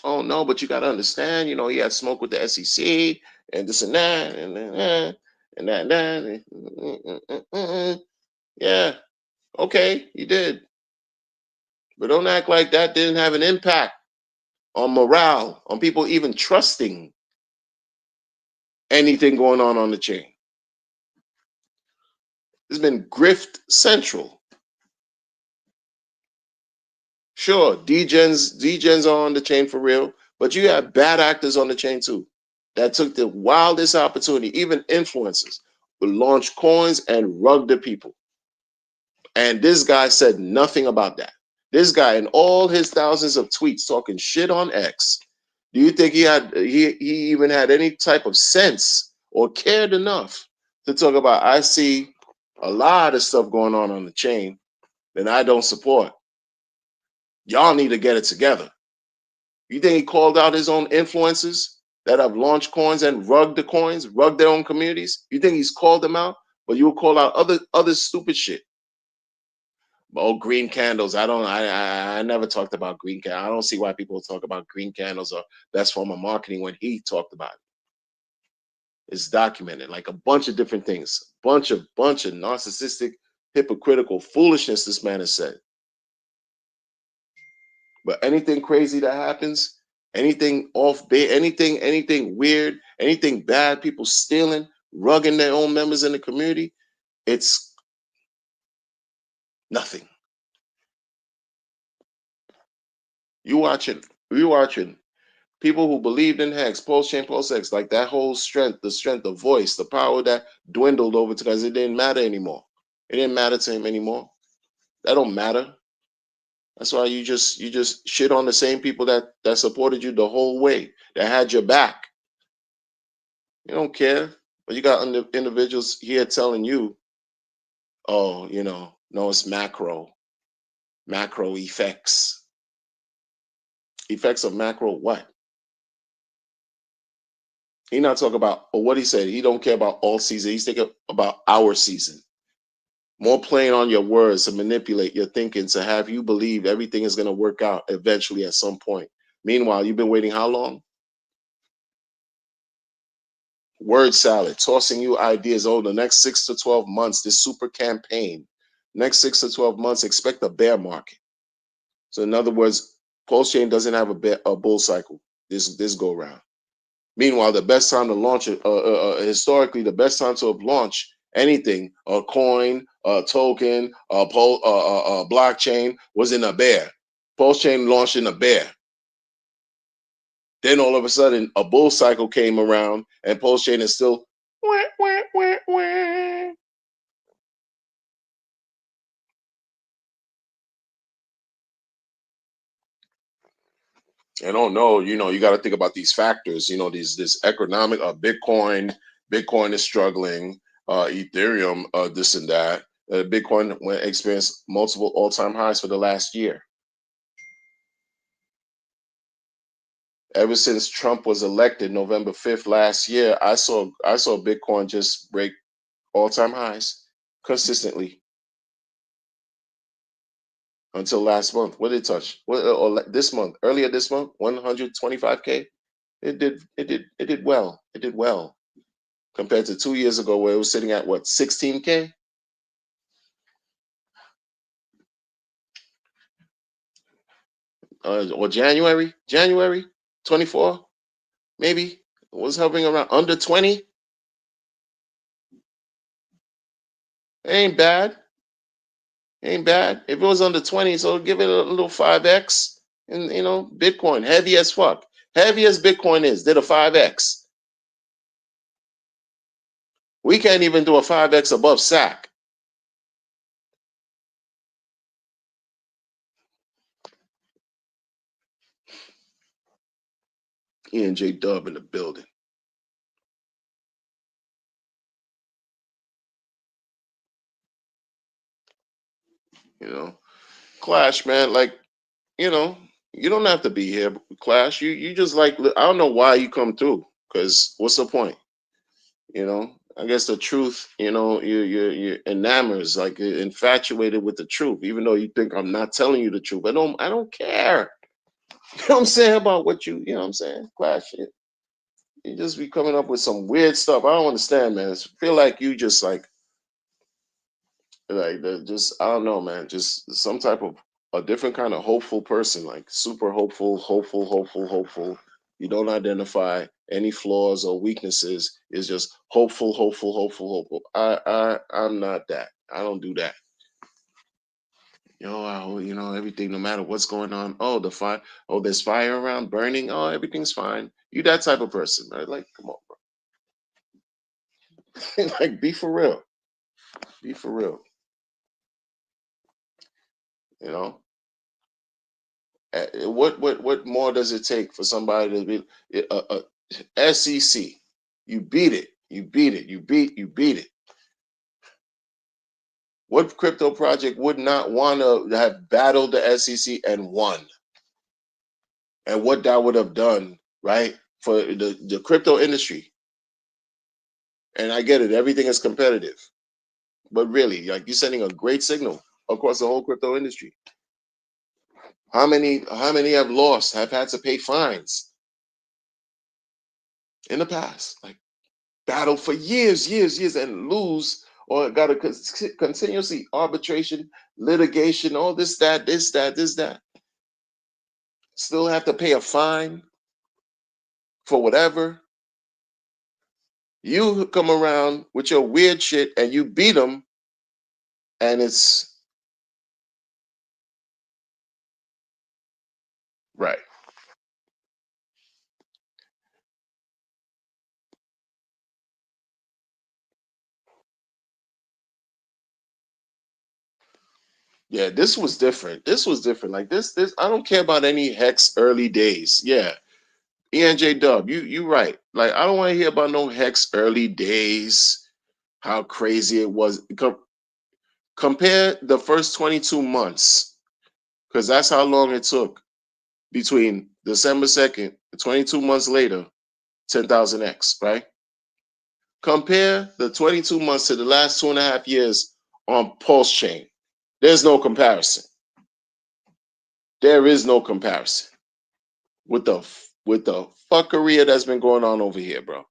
Oh no, but you got to understand, he had smoke with the SEC and this and that and that and that. Yeah, okay, you did. But don't act like that didn't have an impact on morale, on people even trusting anything going on the chain. It's been grift central. Sure, degens are on the chain for real, but you have bad actors on the chain too that took the wildest opportunity, even influencers, to launch coins and rug the people. And this guy said nothing about that. This guy, in all his thousands of tweets talking shit on X, do you think he even had any type of sense or cared enough to talk about, I see a lot of stuff going on the chain that I don't support. Y'all need to get it together. You think he called out his own influencers that have launched coins and rugged the coins, rugged their own communities? You think he's called them out? But you'll call out other stupid shit. Oh, green candles. I never talked about green candles. I don't see why people talk about green candles or best form of marketing when he talked about it. It's documented, like a bunch of different things. Bunch of narcissistic, hypocritical foolishness this man has said. But anything crazy that happens, anything off base, anything weird, anything bad, people stealing, rugging their own members in the community, it's nothing. You watching People who believed in Hex, Pulse-Chain, Pulse-X, like that whole strength, the strength, the voice, the power that dwindled over because it didn't matter anymore. It didn't matter to him anymore. That don't matter. That's why you just shit on the same people that supported you the whole way, that had your back. You don't care. But you got individuals here telling you, oh, no, it's macro effects. Effects of macro what? He not talking about, or what he said, he don't care about all season. He's thinking about our season. More playing on your words to manipulate your thinking to have you believe everything is going to work out eventually at some point. Meanwhile, you've been waiting how long? Word salad, tossing you ideas. Oh, the next 6 to 12 months, this super campaign. Next 6 to 12 months, expect a bear market. So in other words, Pulsechain doesn't have a bull cycle this go round. Meanwhile, the best time to launch it, historically, the best time to have launched anything, a coin, a token, a blockchain, was in a bear. Pulsechain launched in a bear. Then all of a sudden, a bull cycle came around, and Pulsechain is still. I don't know. You got to think about these factors. This economic. Bitcoin is struggling. Ethereum, this and that. Bitcoin experienced multiple all-time highs for the last year. Ever since Trump was elected November 5th last year, I saw Bitcoin just break all-time highs consistently until last month. What did it touch? Or this month? Earlier this month, 125K. It did well. It did well compared to 2 years ago where it was sitting at what, 16K? Or January 24, maybe it was hovering around under 20. It ain't bad. Ain't bad. If it was under 20, so give it a little 5x. And Bitcoin, heavy as fuck. Heavy as Bitcoin is, did a 5x. We can't even do a 5x above SAC. E&J Dub in the building. Clash, man, like, you don't have to be here, Clash. You just like, I don't know why you come through, because what's the point? I guess the truth, you're enamored, like infatuated with the truth, even though you think I'm not telling you the truth. I don't care. You know what I'm saying about what you know what I'm saying? Clash. You just be coming up with some weird stuff. I don't understand, man. I feel like you just like just I don't know, man. Just some type of a different kind of hopeful person, like super hopeful. You don't identify any flaws or weaknesses. It's just hopeful. I'm not that. I don't do that. Everything, no matter what's going on. Oh, the fire. Oh, there's fire around, burning. Oh, everything's fine. You that type of person, right? Like, come on, bro. Like, be for real. Be for real. You know. What more does it take for somebody to be SEC? You beat it. You beat it. You beat it. What crypto project would not want to have battled the SEC and won? And what that would have done, right, for the crypto industry? And I get it. Everything is competitive. But really, like, you're sending a great signal across the whole crypto industry. How many have lost, have had to pay fines in the past? Like, battle for years, and lose, or got to continuously arbitration, litigation, all this, that. Still have to pay a fine for whatever. You come around with your weird shit and you beat them, and it's right. Yeah, this was different. This was different. Like this. I don't care about any hex early days. Yeah, ENJ Dub, you right. Like I don't want to hear about no hex early days. How crazy it was. Compare the first 22 months, because that's how long it took between December 2nd, 22 months later, 10,000x, right? Compare the 22 months to the last 2.5 years on Pulse Chain. There's no comparison. There is no comparison with the fuckery that's been going on over here, bro.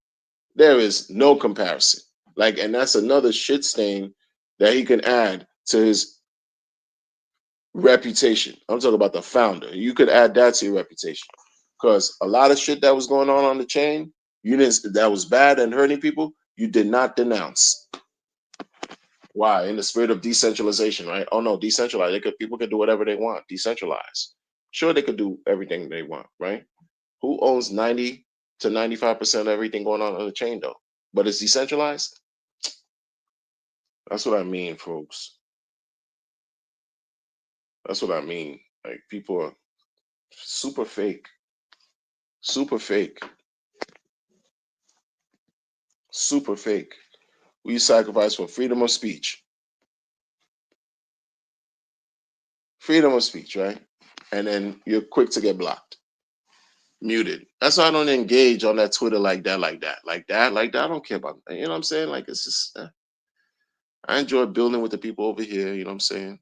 There is no comparison. Like, and that's another shit stain that he can add to his reputation. I'm talking about the founder. You could add that to your reputation, because a lot of shit that was going on the chain, you didn't, that was bad and hurting people, you did not denounce. Why? In the spirit of decentralization, right? Oh no, decentralized. People could do whatever they want. Decentralized. Sure, they could do everything they want, right? Who owns 90 to 95% of everything going on the chain, though? But it's decentralized. That's what I mean, folks. That's what I mean. Like, people are super fake, super fake, super fake. We sacrifice for freedom of speech. Freedom of speech, right? And then you're quick to get blocked, muted. That's why I don't engage on that Twitter like that. I don't care about that. You know what I'm saying? Like, it's just, I enjoy building with the people over here. You know what I'm saying?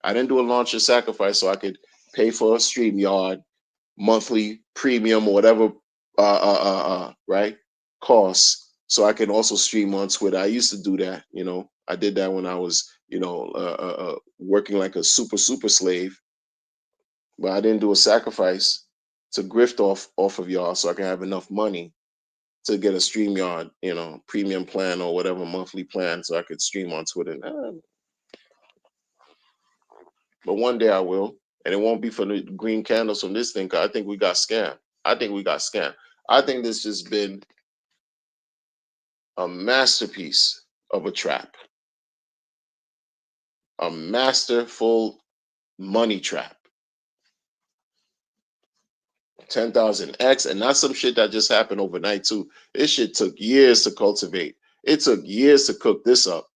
I didn't do a launch and sacrifice so I could pay for a Streamyard monthly premium or whatever, right? Costs, so I can also stream on Twitter. I used to do that. You know, I did that when I was, working like a super slave. But I didn't do a sacrifice to grift off of y'all so I can have enough money to get a StreamYard, premium plan or whatever monthly plan so I could stream on Twitter. But one day I will. And it won't be for the green candles from this thing, 'cause I think we got scammed. I think we got scammed. I think this has been a masterpiece of a trap. A masterful money trap. 10,000x, and not some shit that just happened overnight too. This shit took years to cultivate. It took years to cook this up.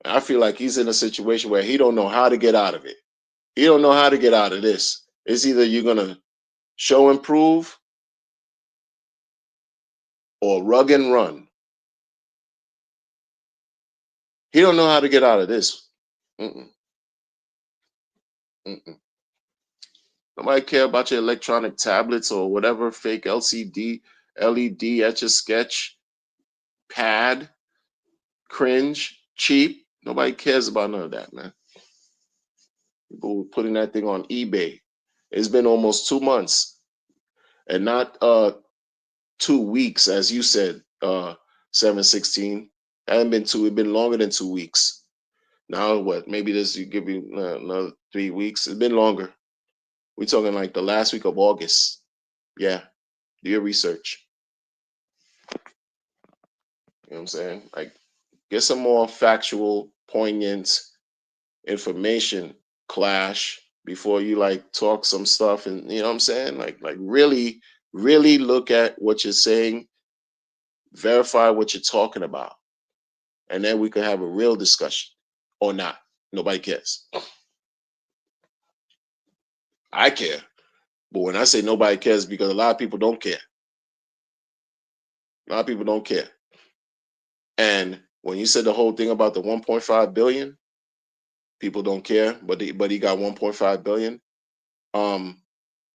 And I feel like he's in a situation where he don't know how to get out of it. He don't know how to get out of this. It's either you're gonna show and prove or rug and run. He don't know how to get out of this. Mm-mm, mm-mm. Nobody care about your electronic tablets or whatever fake LCD, LED etch a sketch, pad, cringe, cheap. Nobody cares about none of that, man. People putting that thing on eBay. It's been almost 2 months, and not 2 weeks, as you said, 716. Hasn't been two. It's been longer than 2 weeks. Now what? Maybe this you give you another 3 weeks. It's been longer. We're talking like the last week of August. Yeah, do your research. You know what I'm saying? Like, get some more factual, poignant information, Clash, before you like talk some stuff. And you know what I'm saying? Like really, really look at what you're saying, verify what you're talking about, and then we can have a real discussion. Or not. Nobody cares. I care. But when I say nobody cares, because a lot of people don't care. A lot of people don't care. And when you said the whole thing about the 1.5 billion, people don't care, but he got 1.5 billion.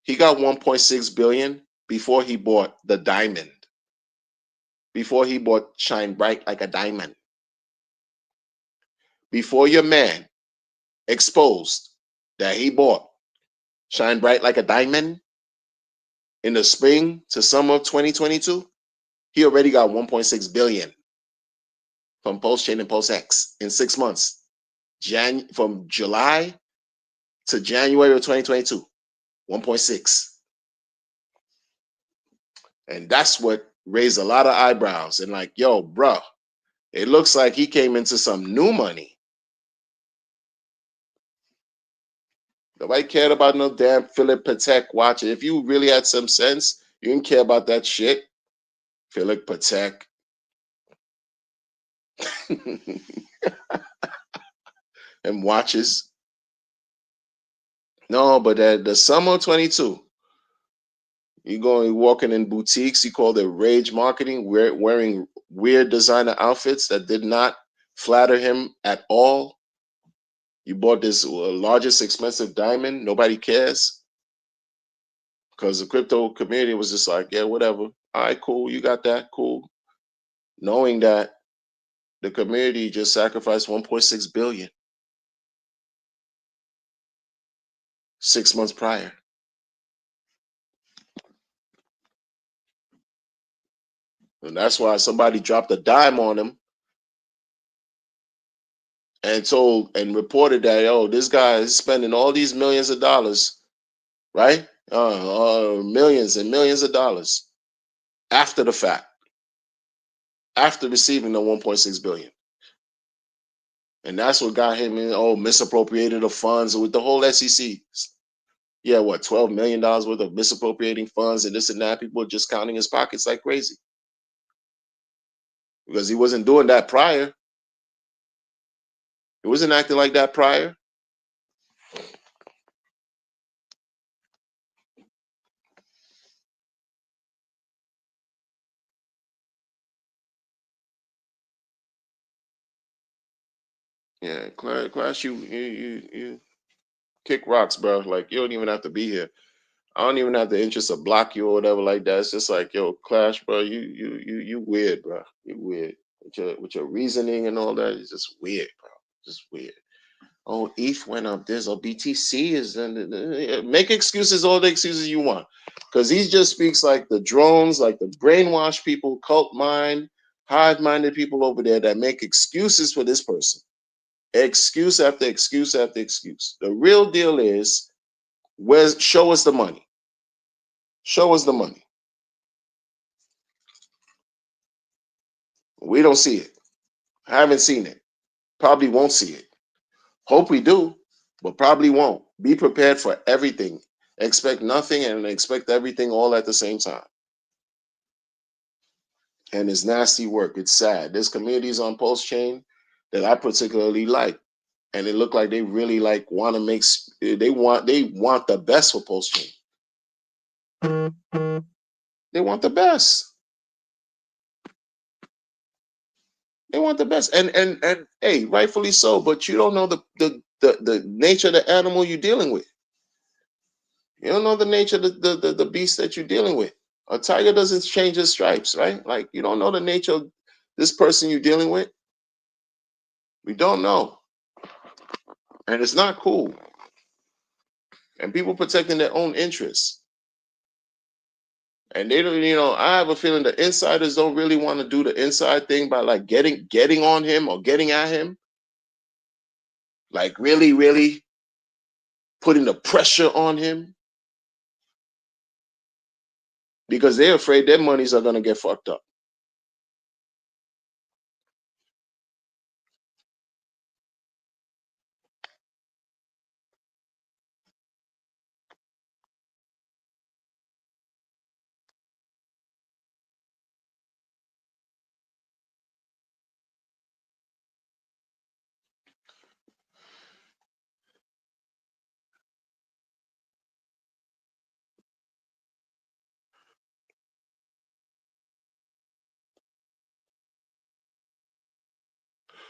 He got 1.6 billion before he bought the diamond. Before he bought Shine Bright Like a Diamond. Before your man exposed that he bought Shine Bright Like a Diamond in the spring to summer of 2022, he already got 1.6 billion from Pulse Chain and Pulse X in 6 months. From July to January of 2022, 1.6. And that's what raised a lot of eyebrows. And like, yo, bruh, It looks like he came into some new money. Nobody cared about no damn Philip Patek watch. If you really had some sense, you didn't care about that shit. Philip Patek. And watches. No, but the summer 22, you going walking in boutiques, you call it rage marketing, wearing weird designer outfits that did not flatter him at all. You bought this largest expensive diamond, nobody cares. Because the crypto community was just like, yeah, whatever. All right, cool, you got that, cool. Knowing that the community just sacrificed 1.6 billion 6 months prior. And that's why somebody dropped a dime on him and told and reported that, oh, this guy is spending all these millions of dollars, right? Millions and millions of dollars after the fact, after receiving the 1.6 billion. And that's what got him in, misappropriated the funds with the whole SEC. Yeah, what, $12 million worth of misappropriating funds and this and that. People are just counting his pockets like crazy. Because he wasn't doing that prior. He wasn't acting like that prior. Yeah, Clash, you kick rocks, bro. Like, you don't even have to be here. I don't even have the interest to block you or whatever like that. It's just like, yo, Clash, bro, you weird, bro. You weird. With your reasoning and all that, it's just weird, bro. Just weird. Oh, ETH went up this, or BTC is make excuses, all the excuses you want. Because he just speaks like the drones, like the brainwashed people, cult mind, hive-minded people over there that make excuses for this person. Excuse after excuse after excuse. The real deal is, show us the money. Show us the money. We don't see it. Haven't seen it. Probably won't see it. Hope we do, but probably won't. Be prepared for everything. Expect nothing and expect everything all at the same time. And it's nasty work. It's sad. There's communities on Falsechain that I particularly like, and it looked like they really like want to make. They want the best for Falsechain. They want the best. They want the best, and hey, rightfully so. But you don't know the nature of the animal you're dealing with. You don't know the nature of the beast that you're dealing with. A tiger doesn't change his stripes, right? Like, you don't know the nature of this person you're dealing with. We don't know, and it's not cool. And people protecting their own interests, and they don't. I have a feeling the insiders don't really want to do the inside thing by like getting on him or getting at him, like really putting the pressure on him, because they're afraid their monies are gonna get fucked up.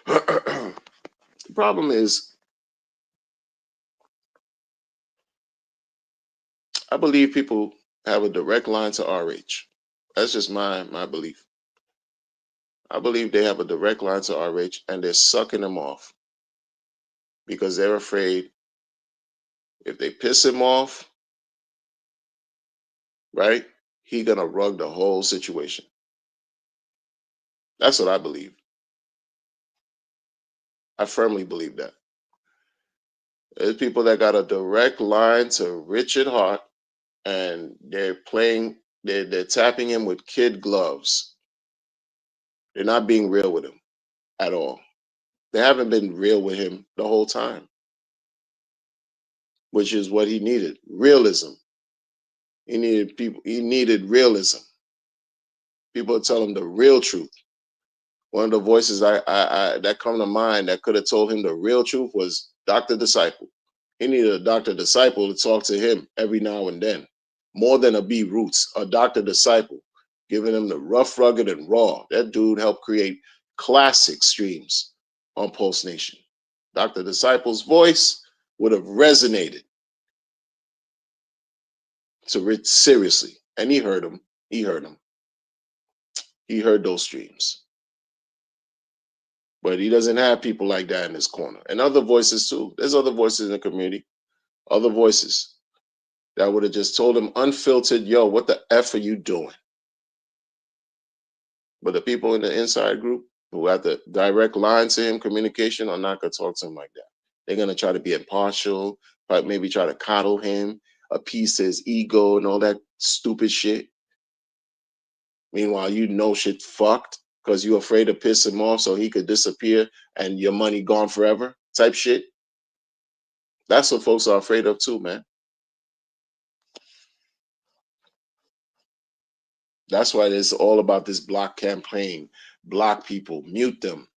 The problem is, I believe people have a direct line to RH. That's just my belief. I believe they have a direct line to RH and they're sucking him off because they're afraid if they piss him off, right, he gonna rug the whole situation. That's what I believe. I firmly believe that. There's people that got a direct line to Richard Hart and they're tapping him with kid gloves. They're not being real with him. at all. They haven't been real with him the whole time, which is what he needed. Realism. He needed people. He needed realism. People tell him the real truth. One of the voices I that come to mind that could have told him the real truth was Dr. Disciple. He needed a Dr. Disciple to talk to him every now and then. More than a B Roots, a Dr. Disciple, giving him the rough, rugged, and raw. That dude helped create classic streams on Pulse Nation. Dr. Disciple's voice would have resonated seriously. And he heard him. He heard him. He heard those streams. But he doesn't have people like that in his corner. And other voices too. There's other voices in the community. Other voices that would have just told him unfiltered, yo, what the F are you doing? But the people in the inside group who have the direct line to him, communication, are not going to talk to him like that. They're going to try to be impartial, but maybe try to coddle him, appease his ego and all that stupid shit. Meanwhile, you know shit fucked because you're afraid to piss him off so he could disappear and your money gone forever type shit. That's what folks are afraid of too, man. That's why it's all about this block campaign. Block people, mute them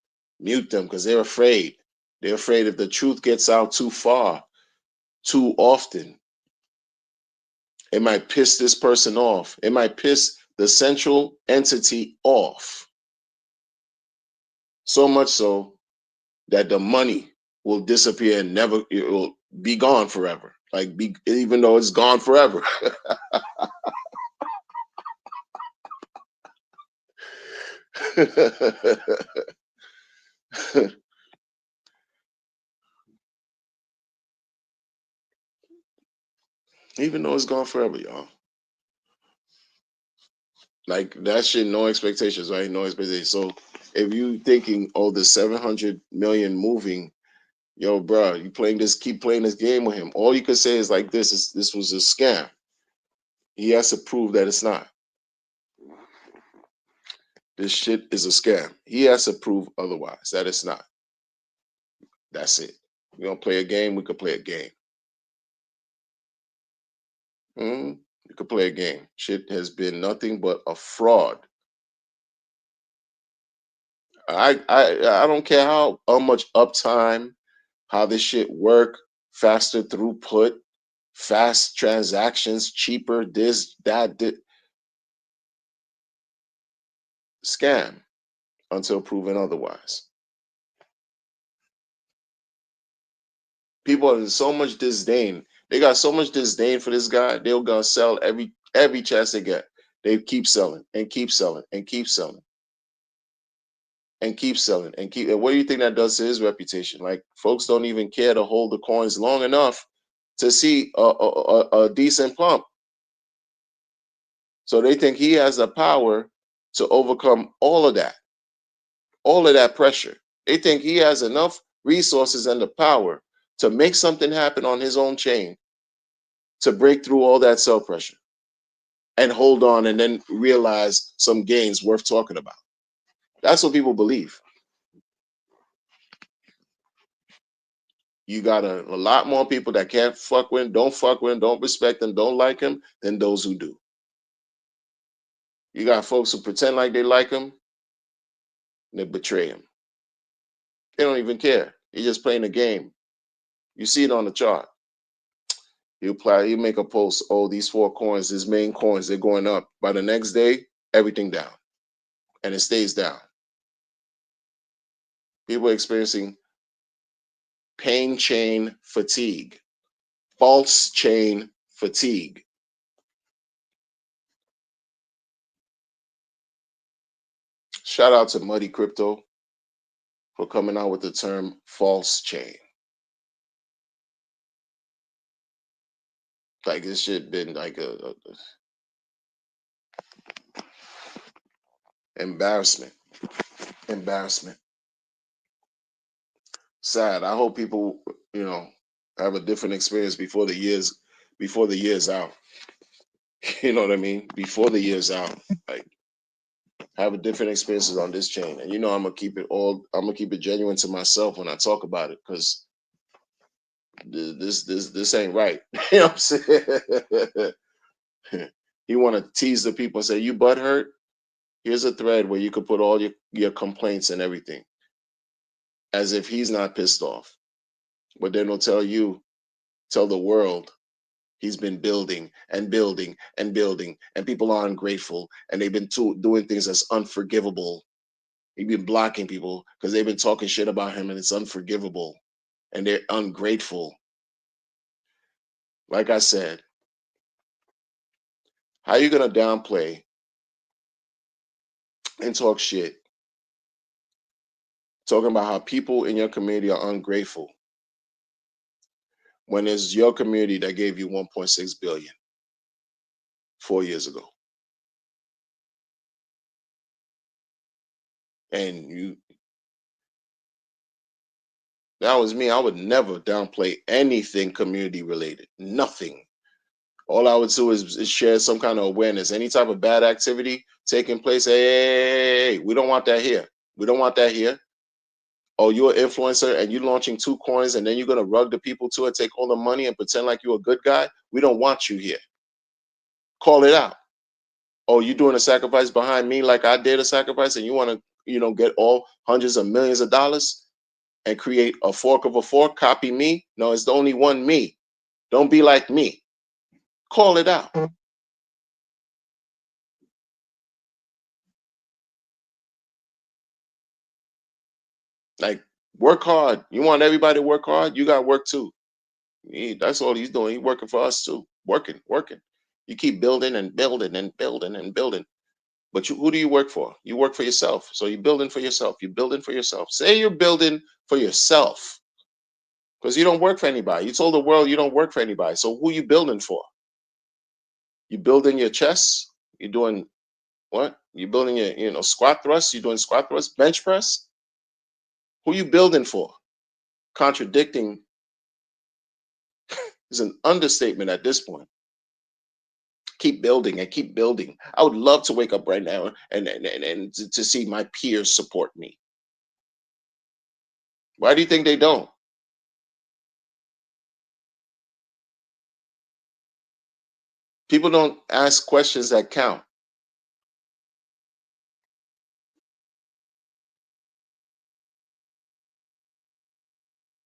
because they're afraid. They're afraid if the truth gets out too far, too often, it might piss this person off. It might piss the central entity off. So much so that the money will disappear and never, it will be gone forever. Like, even though it's gone forever. Even though it's gone forever, y'all. Like, that shit, no expectations, right? No expectations. So if you thinking, oh, the 700 million moving, yo, bro, you keep playing this game with him. All you can say is like this was a scam. He has to prove that it's not. This shit is a scam. He has to prove otherwise, that it's not. That's it. We're gonna play a game, we could play a game. You could play a game. Shit has been nothing but a fraud. I don't care how much uptime, how this shit work, faster throughput, fast transactions, cheaper, this, that, scam until proven otherwise. People have so much disdain. They got so much disdain for this guy. They're gonna sell every chance they get. They keep selling and keep selling and keep selling and keep selling and keep. And what do you think that does to his reputation? Like, folks don't even care to hold the coins long enough to see a decent pump. So they think he has the power to overcome all of that pressure. They think he has enough resources and the power to make something happen on his own chain to break through all that sell pressure and hold on and then realize some gains worth talking about. That's what people believe. You got a lot more people that can't fuck with him, don't respect him, don't like him than those who do. You got folks who pretend like they like him, and they betray him. They don't even care. He's just playing a game. You see it on the chart. He'll make a post, oh, these 4 coins, these main coins, they're going up. By the next day, everything down. And it stays down. People are experiencing pain chain fatigue, false chain fatigue. Shout out to Muddy Crypto for coming out with the term false chain. Like, this shit been like a embarrassment. Sad. I hope people, have a different experience before the year's out. You know what I mean? Before the year's out. Like, have different experiences on this chain, and I'm gonna keep it genuine to myself when I talk about it, because this ain't right. You know what I'm saying? You want to tease the people and say, you butthurt? Here's a thread where you could put all your complaints and everything, as if he's not pissed off. But then he'll tell the world he's been building and building and building, and people are ungrateful, and they've been doing things that's unforgivable. He's been blocking people because they've been talking shit about him, and it's unforgivable, and they're ungrateful. Like I said, how you gonna downplay and talk shit, talking about how people in your community are ungrateful, when it's your community that gave you 1.6 billion 4 years ago? And that was me. I would never downplay anything community related. Nothing. All I would do is share some kind of awareness. Any type of bad activity taking place, hey, we don't want that here. We don't want that here. Oh, you're an influencer and you're launching 2 coins, and then you're going to rug the people to it, take all the money and pretend like you're a good guy? We don't want you here. Call it out. Oh, you're doing a sacrifice behind me like I did a sacrifice, and you want to, get all hundreds of millions of dollars and create a fork of a fork, copy me? No, it's the only one me. Don't be like me. Call it out. Like, work hard. You want everybody to work hard? You got work too. That's all he's doing. He's working for us too. Working. You keep building and building and building and building. But who do you work for? You work for yourself. So you're building for yourself. You're building for yourself. Say you're building for yourself, because you don't work for anybody. You told the world you don't work for anybody. So who you building for? You building your chest? You're doing what? You building your squat thrust? You doing squat thrust, bench press? Who you building for? Contradicting is an understatement at this point. Keep building and keep building. I would love to wake up right now and to see my peers support me. Why do you think they don't? People don't ask questions that count.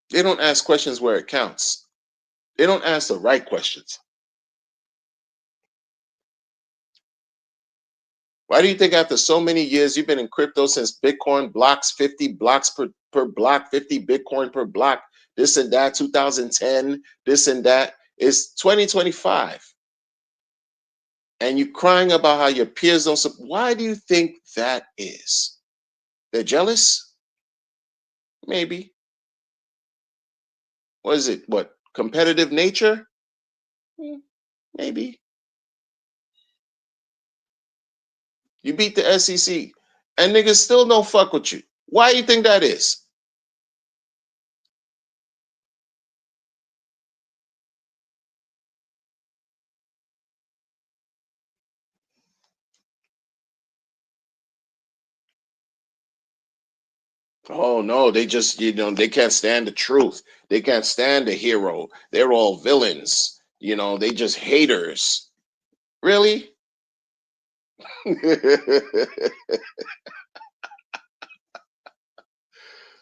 They don't ask questions where it counts. They don't ask the right questions. Why do you think after so many years, you've been in crypto since Bitcoin blocks, 50 blocks per block, 50 Bitcoin per block, this and that, 2010, this and that? It's 2025. And you're crying about how your peers don't support. Why do you think that is? They're jealous? Maybe. What is it? What? Competitive nature? Maybe. You beat the SEC and niggas still don't fuck with you. Why do you think that is? Oh no, they just, they can't stand the truth. They can't stand the hero. They're all villains. They just haters. Really?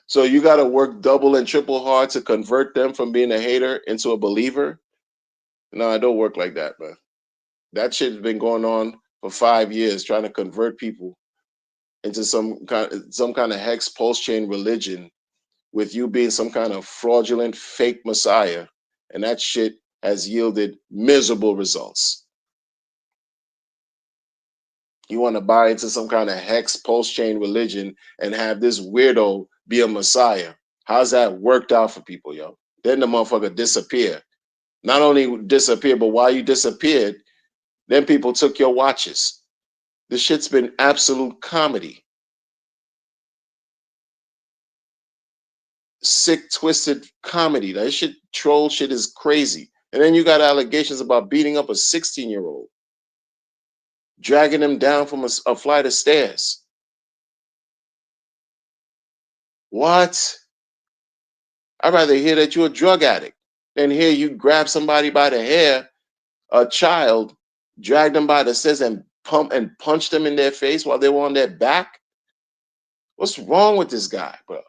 So you got to work double and triple hard to convert them from being a hater into a believer? No, I don't work like that, man. That shit's been going on for 5 years, trying to convert people into some kind of hex pulse chain religion, with you being some kind of fraudulent fake messiah, and that shit has yielded miserable results. You want to buy into some kind of hex pulse chain religion and have this weirdo be a messiah? How's that worked out for people, yo? Then the motherfucker disappear. Not only disappear, but while you disappeared, then people took your watches. This shit's been absolute comedy. Sick, twisted comedy. That shit, troll shit, is crazy. And then you got allegations about beating up a 16-year-old. dragging him down from a flight of stairs. What? I'd rather hear that you're a drug addict than hear you grab somebody by the hair, a child, drag them by the stairs and punch them in their face while they were on their back. What's wrong with this guy, bro?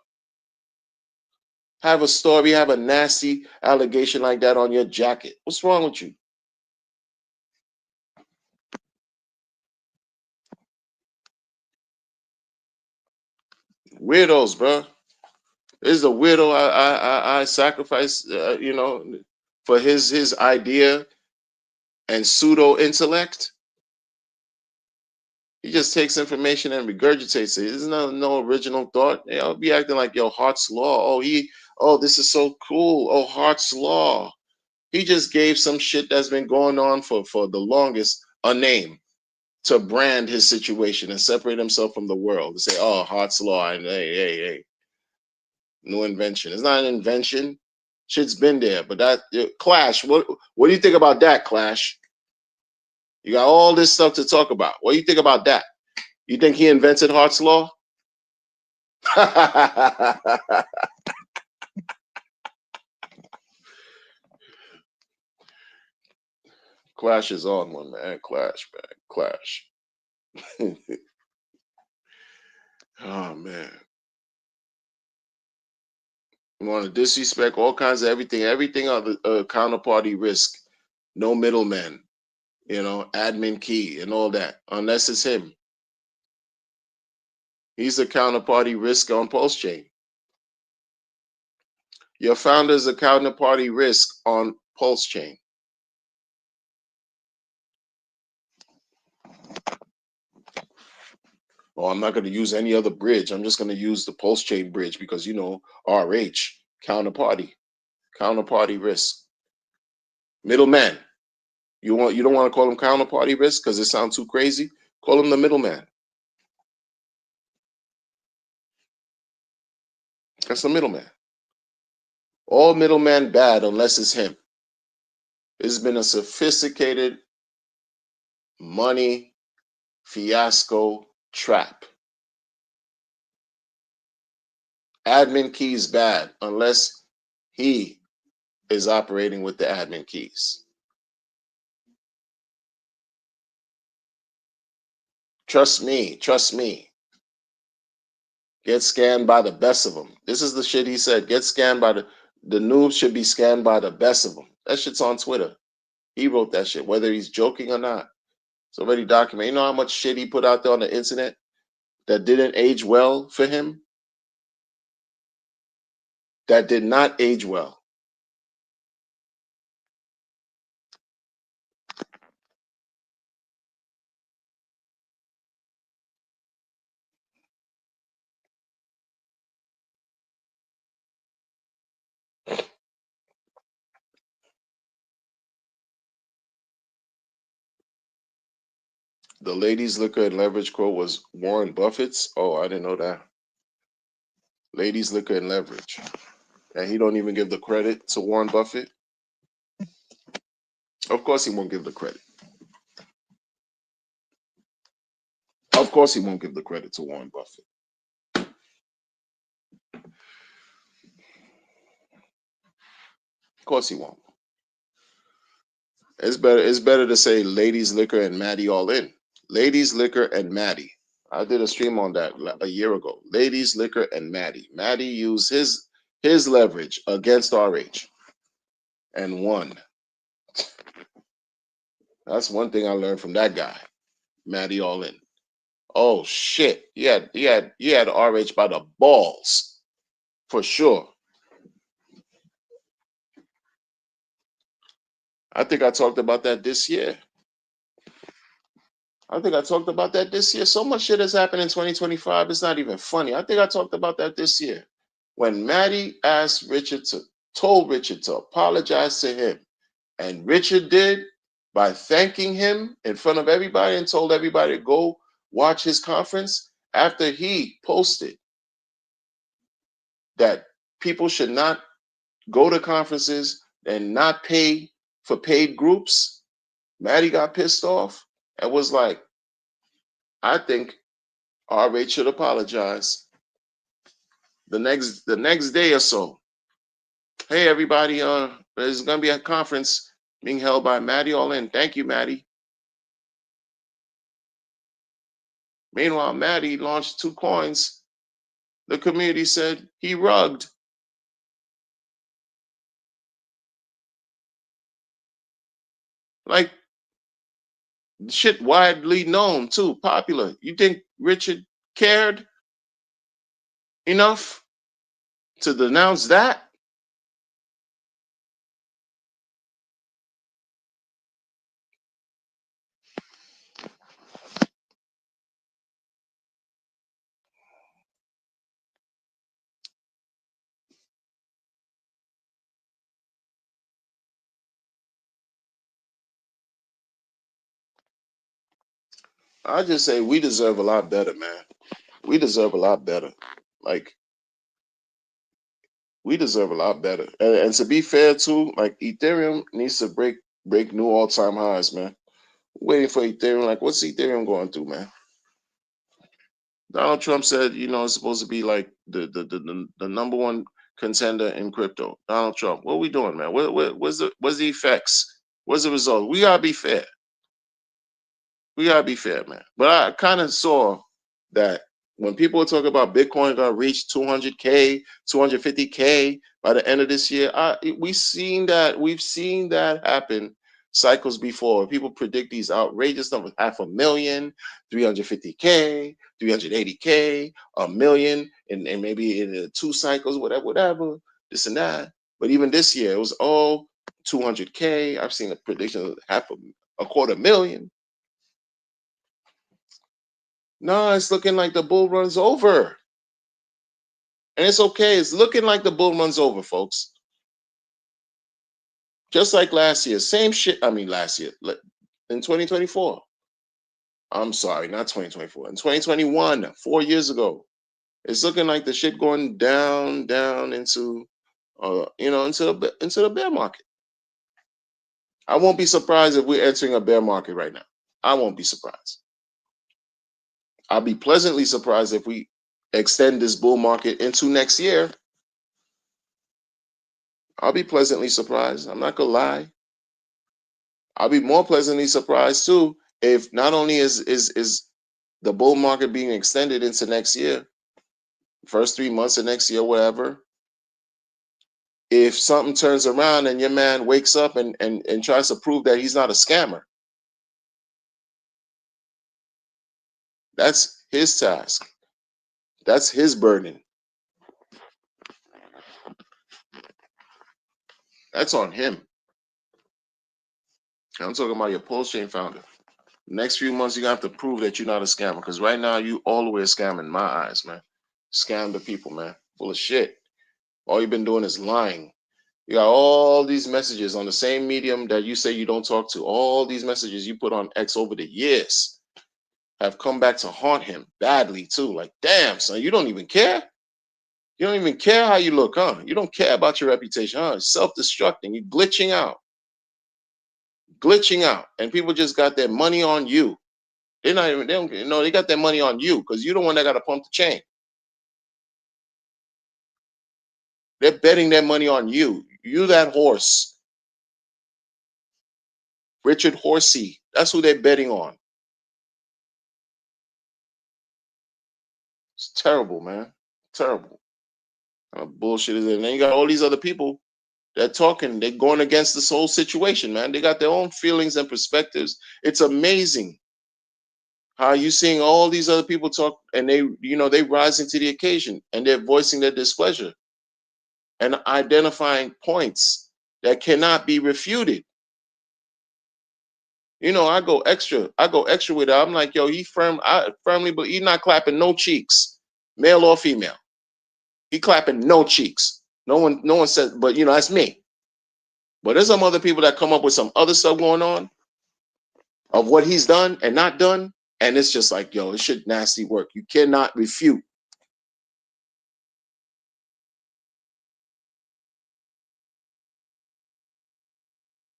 Have a story, have a nasty allegation like that on your jacket. What's wrong with you? Weirdos, bro. This is a weirdo I sacrifice, for his idea and pseudo intellect. He just takes information and regurgitates it. There's no original thought. I'll be acting like, yo, Hart's Law. This is so cool. Oh, Hart's Law. He just gave some shit that's been going on for the longest a name to brand his situation and separate himself from the world. To say, oh, Hart's Law, and hey. No invention. It's not an invention. Shit's been there. But that Clash, what do you think about that, Clash? You got all this stuff to talk about. What do you think about that? You think he invented Hart's Law? Clash is on one, man. Clash, man. Clash. Oh, man. You want to disrespect all kinds of everything on the counterparty risk. No middleman, admin key and all that, unless it's him. He's a counterparty risk on Pulsechain. Your founder is a counterparty risk on Pulsechain. Oh, I'm not going to use any other bridge. I'm just going to use the Pulsechain bridge because, RH, counterparty risk. Middleman. You don't want to call him counterparty risk because it sounds too crazy? Call him the middleman. That's the middleman. All middleman bad unless it's him. It's been a sophisticated money fiasco trap. Admin keys bad unless he is operating with the admin keys. Trust me. Get scanned by the best of them. This is the shit he said. Get scanned by the noobs should be scanned by the best of them. That shit's on Twitter. He wrote that shit, whether he's joking or not. It's already documented. You know how much shit he put out there on the internet that didn't age well for him? That did not age well. The ladies' liquor and leverage quote was Warren Buffett's. Oh, I didn't know that. Ladies' liquor and leverage. And he don't even give the credit to Warren Buffett. Of course he won't give the credit. Of course he won't give the credit to Warren Buffett. Of course he won't. It's better to say ladies, liquor, and Maddie all in. Ladies, liquor, and Maddie. I did a stream on that a year ago. Ladies, liquor, and Maddie. Maddie used his leverage against RH and won. That's one thing I learned from that guy. Maddie all in. Oh shit. You had RH by the balls. For sure. I think I talked about that this year. So much shit has happened in 2025. It's not even funny. I think I talked about that this year. When Maddie told Richard to apologize to him, and Richard did by thanking him in front of everybody and told everybody to go watch his conference after he posted that people should not go to conferences and not pay for paid groups. Maddie got pissed off and was like, I think RH should apologize the next day or so. Hey everybody, there's gonna be a conference being held by Maddie All In. Thank you, Maddie. Meanwhile, Maddie launched 2 coins. The community said he rugged. Like, shit widely known too, popular. You think Richard cared enough to denounce that? I just say we deserve a lot better, man. We deserve a lot better. Like, we deserve a lot better. And to be fair too, like Ethereum needs to break new all-time highs, man. Waiting for Ethereum. Like, what's Ethereum going through, man? Donald Trump said, it's supposed to be like the number one contender in crypto. Donald Trump, what are we doing, man? What's the effects? What's the result? We gotta be fair. We gotta be fair, man. But I kind of saw that when people talk about Bitcoin gonna reach 200K, 250K by the end of this year, we've seen that happen cycles before. People predict these outrageous numbers: 500,000, 350K, 380K, a million, and maybe in 2 cycles, whatever, this and that. But even this year, it was 200K. I've seen a prediction of a 250,000. No, it's looking like the bull run's over. And it's okay. It's looking like the bull run's over, folks. Just like last year. Same shit. I mean, last year. In 2024. I'm sorry, not 2024. In 2021, 4 years ago. It's looking like the shit going down into into the bear market. I won't be surprised if we're entering a bear market right now. I won't be surprised. I'll be pleasantly surprised if we extend this bull market into next year. I'll be pleasantly surprised. I'm not gonna lie. I'll be more pleasantly surprised too if not only is the bull market being extended into next year, first 3 months of next year, whatever. If something turns around and your man wakes up and tries to prove that he's not a scammer, that's his task. That's his burden. That's on him. I'm talking about your Pulsechain founder. Next few months, you're gonna have to prove that you're not a scammer. Because right now, you all the way a scam in my eyes, man. Scam the people, man. Full of shit. All you've been doing is lying. You got all these messages on the same medium that you say you don't talk to. All these messages you put on X over the years have come back to haunt him badly too. Like, damn, son, you don't even care. You don't even care how you look, huh? You don't care about your reputation, huh? Self-destructing. You glitching out, and people just got their money on you. They're not even. They don't. They got their money on you because you're the one that got to pump the chain. They're betting their money on you. You that horse, Richard Horsey. That's who they're betting on. It's terrible, man. Terrible. Kind of bullshit is it? And then you got all these other people that talking. They're going against this whole situation, man. They got their own feelings and perspectives. It's amazing how you seeing all these other people talk, and they rising to the occasion, and they're voicing their displeasure and identifying points that cannot be refuted. I go extra. With it. I'm like, yo, I firmly believe he's not clapping no cheeks, male or female. He clapping no cheeks. No one said, but that's me. But there's some other people that come up with some other stuff going on of what he's done and not done. And it's just like, yo, this shit nasty work. You cannot refute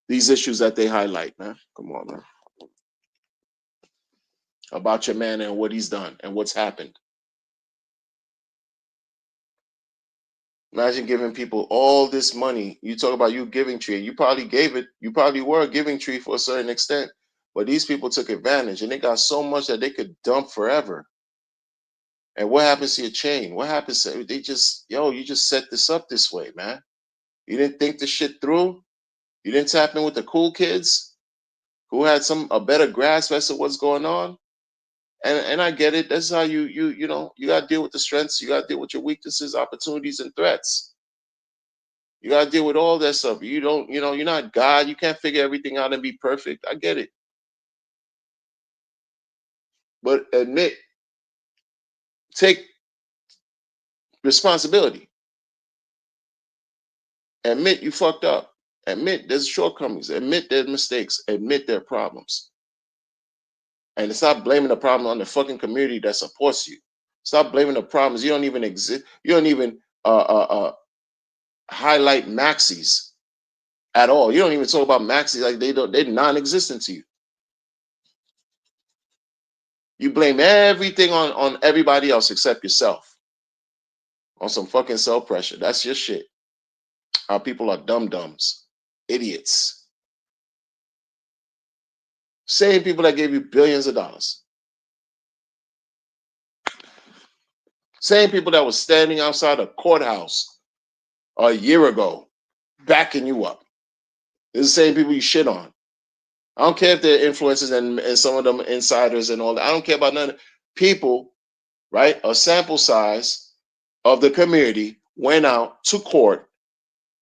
these issues that they highlight, man. Come on, man. about your man and what he's done and what's happened. Imagine giving people all this money. You talk about you giving tree. You probably gave it. You probably were a giving tree for a certain extent. But these people took advantage and they got so much that they could dump forever. And what happens to your chain? What happens to they just, yo, you just set this up this way, man. You didn't think the shit through. You didn't tap in with the cool kids who had a better grasp as to what's going on. And I get it. That's how you know, you gotta deal with the strengths, you gotta deal with your weaknesses, opportunities, and threats. You gotta deal with all that stuff. You don't, you know, you're not God. You can't figure everything out and be perfect. I get it. But take responsibility. Admit you fucked up. Admit there's shortcomings. Admit there's mistakes. Admit there are problems. And stop blaming the problem on the fucking community that supports you. Stop blaming the problems. You don't even exist. You don't even highlight Maxis at all. You don't even talk about Maxis like they're non-existent to you. You blame everything on everybody else except yourself. On some fucking self pressure. That's your shit. Our people are dum-dums, idiots. Same people that gave you billions of dollars. Same people that was standing outside a courthouse a year ago, backing you up. It's the same people you shit on. I don't care if they're influencers and some of them insiders and all that. I don't care about none of people, right? A sample size of the community went out to court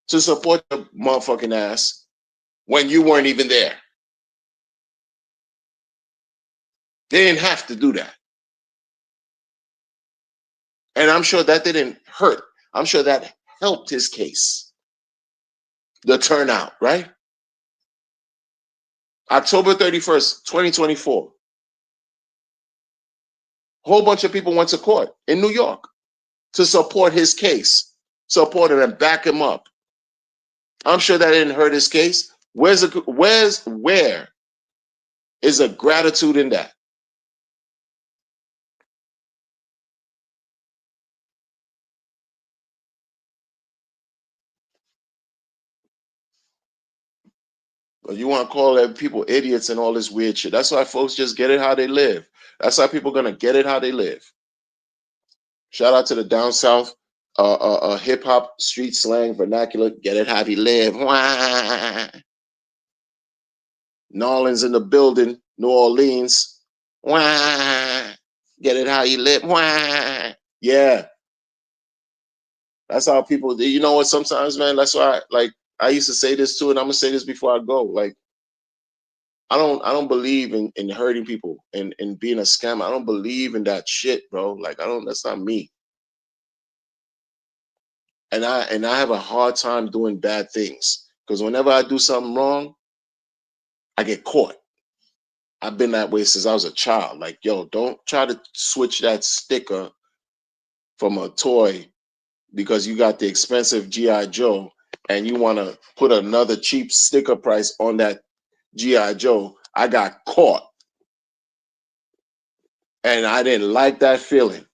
to support your motherfucking ass when you weren't even there. They didn't have to do that. And I'm sure that didn't hurt. I'm sure that helped his case. The turnout, right? October 31st, 2024. A whole bunch of people went to court in New York to support his case, support him and back him up. I'm sure that didn't hurt his case. Where is the gratitude in that? But you want to call people idiots and all this weird shit. That's why folks just get it how they live. That's why people are gonna get it how they live. Shout out to the down south hip hop street slang vernacular. Get it how they live. Wah. New Orleans in the building. New Orleans. Wah. Get it how you live. Wah. Yeah. That's how people. You know what? Sometimes, man. That's why. Like I used to say this too, and I'm gonna say this before I go. Like I don't believe in hurting people and being a scammer. I don't believe in that shit, bro. Like that's not me. And I have a hard time doing bad things because whenever I do something wrong, I get caught. I've been that way since I was a child. Like, yo, don't try to switch that sticker from a toy because you got the expensive G.I. Joe and you want to put another cheap sticker price on that G.I. Joe. I got caught. And I didn't like that feeling.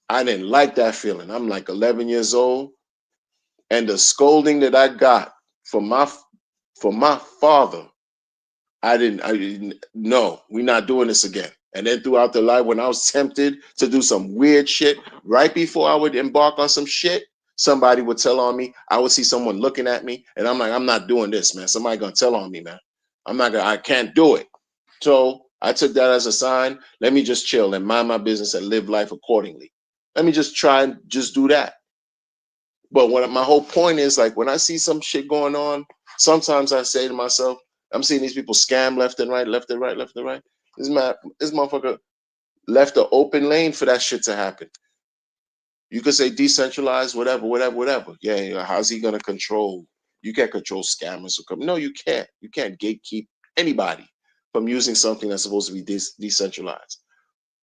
I didn't like that feeling. I'm like 11 years old. And the scolding that I got from my father, I didn't no, we're not doing this again. And then throughout the life, when I was tempted to do some weird shit, right before I would embark on some shit, somebody would tell on me. I would see someone looking at me, and I'm like, I'm not doing this, man. Somebody gonna tell on me, man. I can't do it. So I took that as a sign. Let me just chill and mind my business and live life accordingly. Let me just try and just do that. But what my whole point is, like, when I see some shit going on, sometimes I say to myself, I'm seeing these people scam left and right, left and right, left and right. This motherfucker left an open lane for that shit to happen. You could say decentralized, whatever. Yeah, how's he gonna control? You can't control scammers or come. No, you can't. You can't gatekeep anybody from using something that's supposed to be decentralized.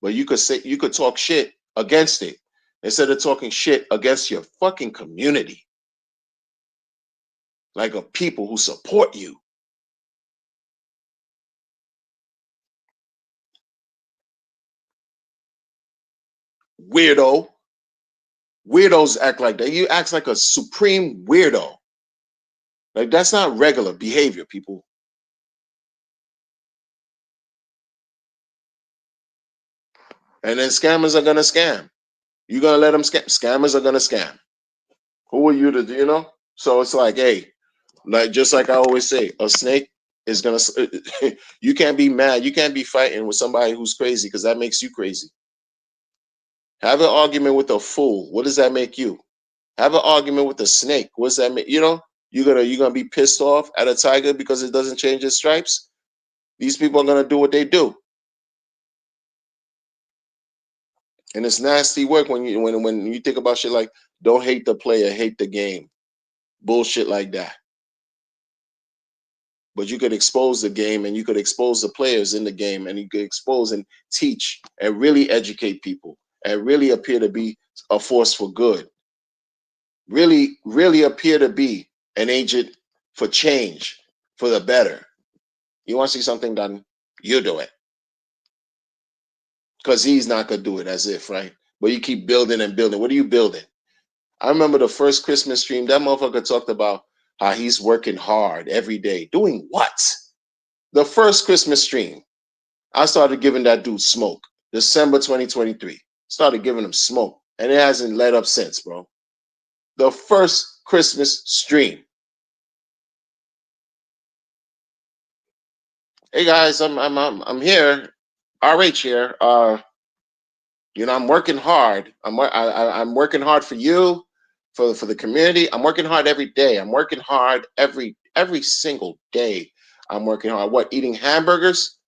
But you could talk shit against it instead of talking shit against your fucking community, like a people who support you. weirdo. Weirdos act like that. You act like a supreme weirdo. Like, that's not regular behavior, people. And then scammers are gonna scam. You're gonna let them scam. Scammers are gonna scam. Who are you to do, you know? So it's like, hey, like, just like I always say, a snake is gonna. You can't be mad. You can't be fighting with somebody who's crazy, because that makes you crazy. Have an argument with a fool. What does that make you? Have an argument with a snake. What does that make? You know, you're gonna be pissed off at a tiger because it doesn't change its stripes. These people are gonna do what they do, and it's nasty work when you think about shit like, don't hate the player, hate the game, bullshit like that. But you could expose the game, and you could expose the players in the game, and you could expose and teach and really educate people and really appear to be a force for good. Really appear to be an agent for change, for the better. You want to see something done, you do it. Because he's not going to do it, as if, right? But you keep building and building. What are you building? I remember the first Christmas stream, that motherfucker talked about how he's working hard every day. Doing what? The first Christmas stream, I started giving that dude smoke. December 2023. Started giving him smoke. And it hasn't let up since, bro. The first Christmas stream. Hey guys, I'm here. RH here. I'm working hard. I'm working hard for you, for the community. I'm working hard every day. I'm working hard every single day. I'm working hard. What? Eating hamburgers?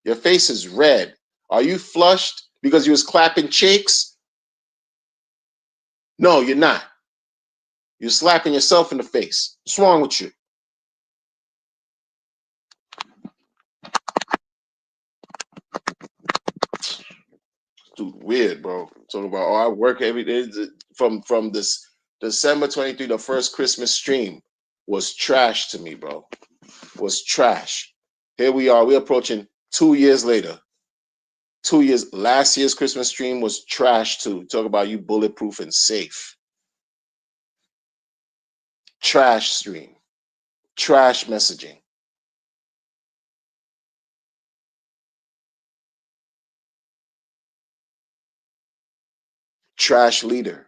Your face is red. Are you flushed because you was clapping cheeks? No, you're not. You're slapping yourself in the face. What's wrong with you? Dude, weird, bro. Talking about, oh, I work every day. From this December 23, the first Christmas stream was trash to me, bro. Was trash. Here we are. We're approaching 2 years later. 2 years. Last year's Christmas stream was trash too. Talk about you bulletproof and safe. Trash stream. Trash messaging. Trash leader.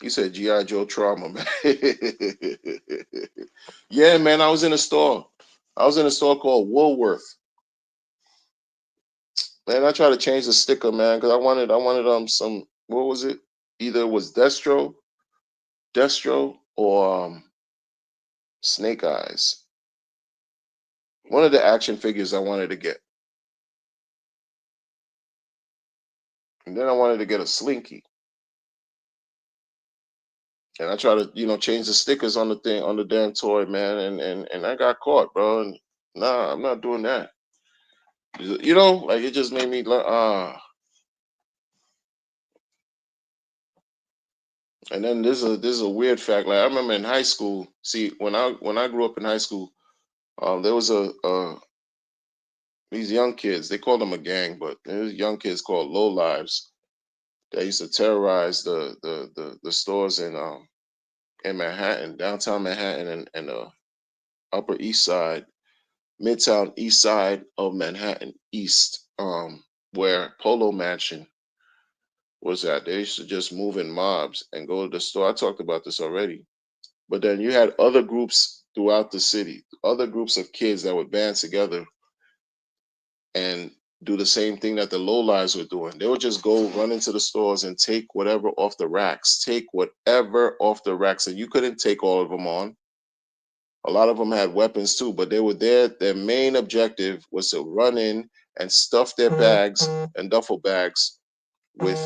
You said G.I. Joe trauma, man. Yeah, man. I was in a store. I was in a store called Woolworth. Man, I tried to change the sticker, man, because I wanted some, what was it? Either it was Destro or Snake Eyes. One of the action figures I wanted to get. And then I wanted to get a Slinky. And I tried to, change the stickers on the thing, on the damn toy, man, and I got caught, bro. And nah, I'm not doing that. Like, it just made me And then this is a weird fact. Like, I remember in high school. See, when I grew up in high school, there was these young kids. They called them a gang, but there was young kids called low lives that used to terrorize the stores in Manhattan, downtown Manhattan, and Upper East Side, Midtown East Side of Manhattan East, where Polo Mansion was at. They used to just move in mobs and go to the store. I talked about this already. But then you had other groups throughout the city, other groups of kids that would band together and do the same thing that the low lives were doing. They would just go run into the stores and take whatever off the racks, and you couldn't take all of them on. A lot of them had weapons too, but they were there. Their main objective was to run in and stuff their bags and duffel bags with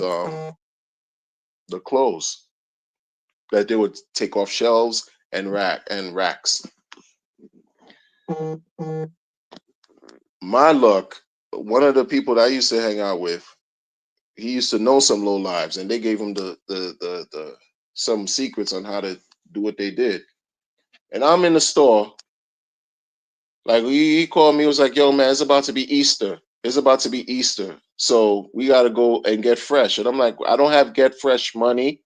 the clothes that they would take off shelves and racks. My luck, one of the people that I used to hang out with, he used to know some low lives, and they gave him the some secrets on how to do what they did. And I'm in the store, like he called me, was like, "Yo, man, it's about to be Easter. It's about to be Easter, so we got to go and get fresh." And I'm like, "I don't have get fresh money.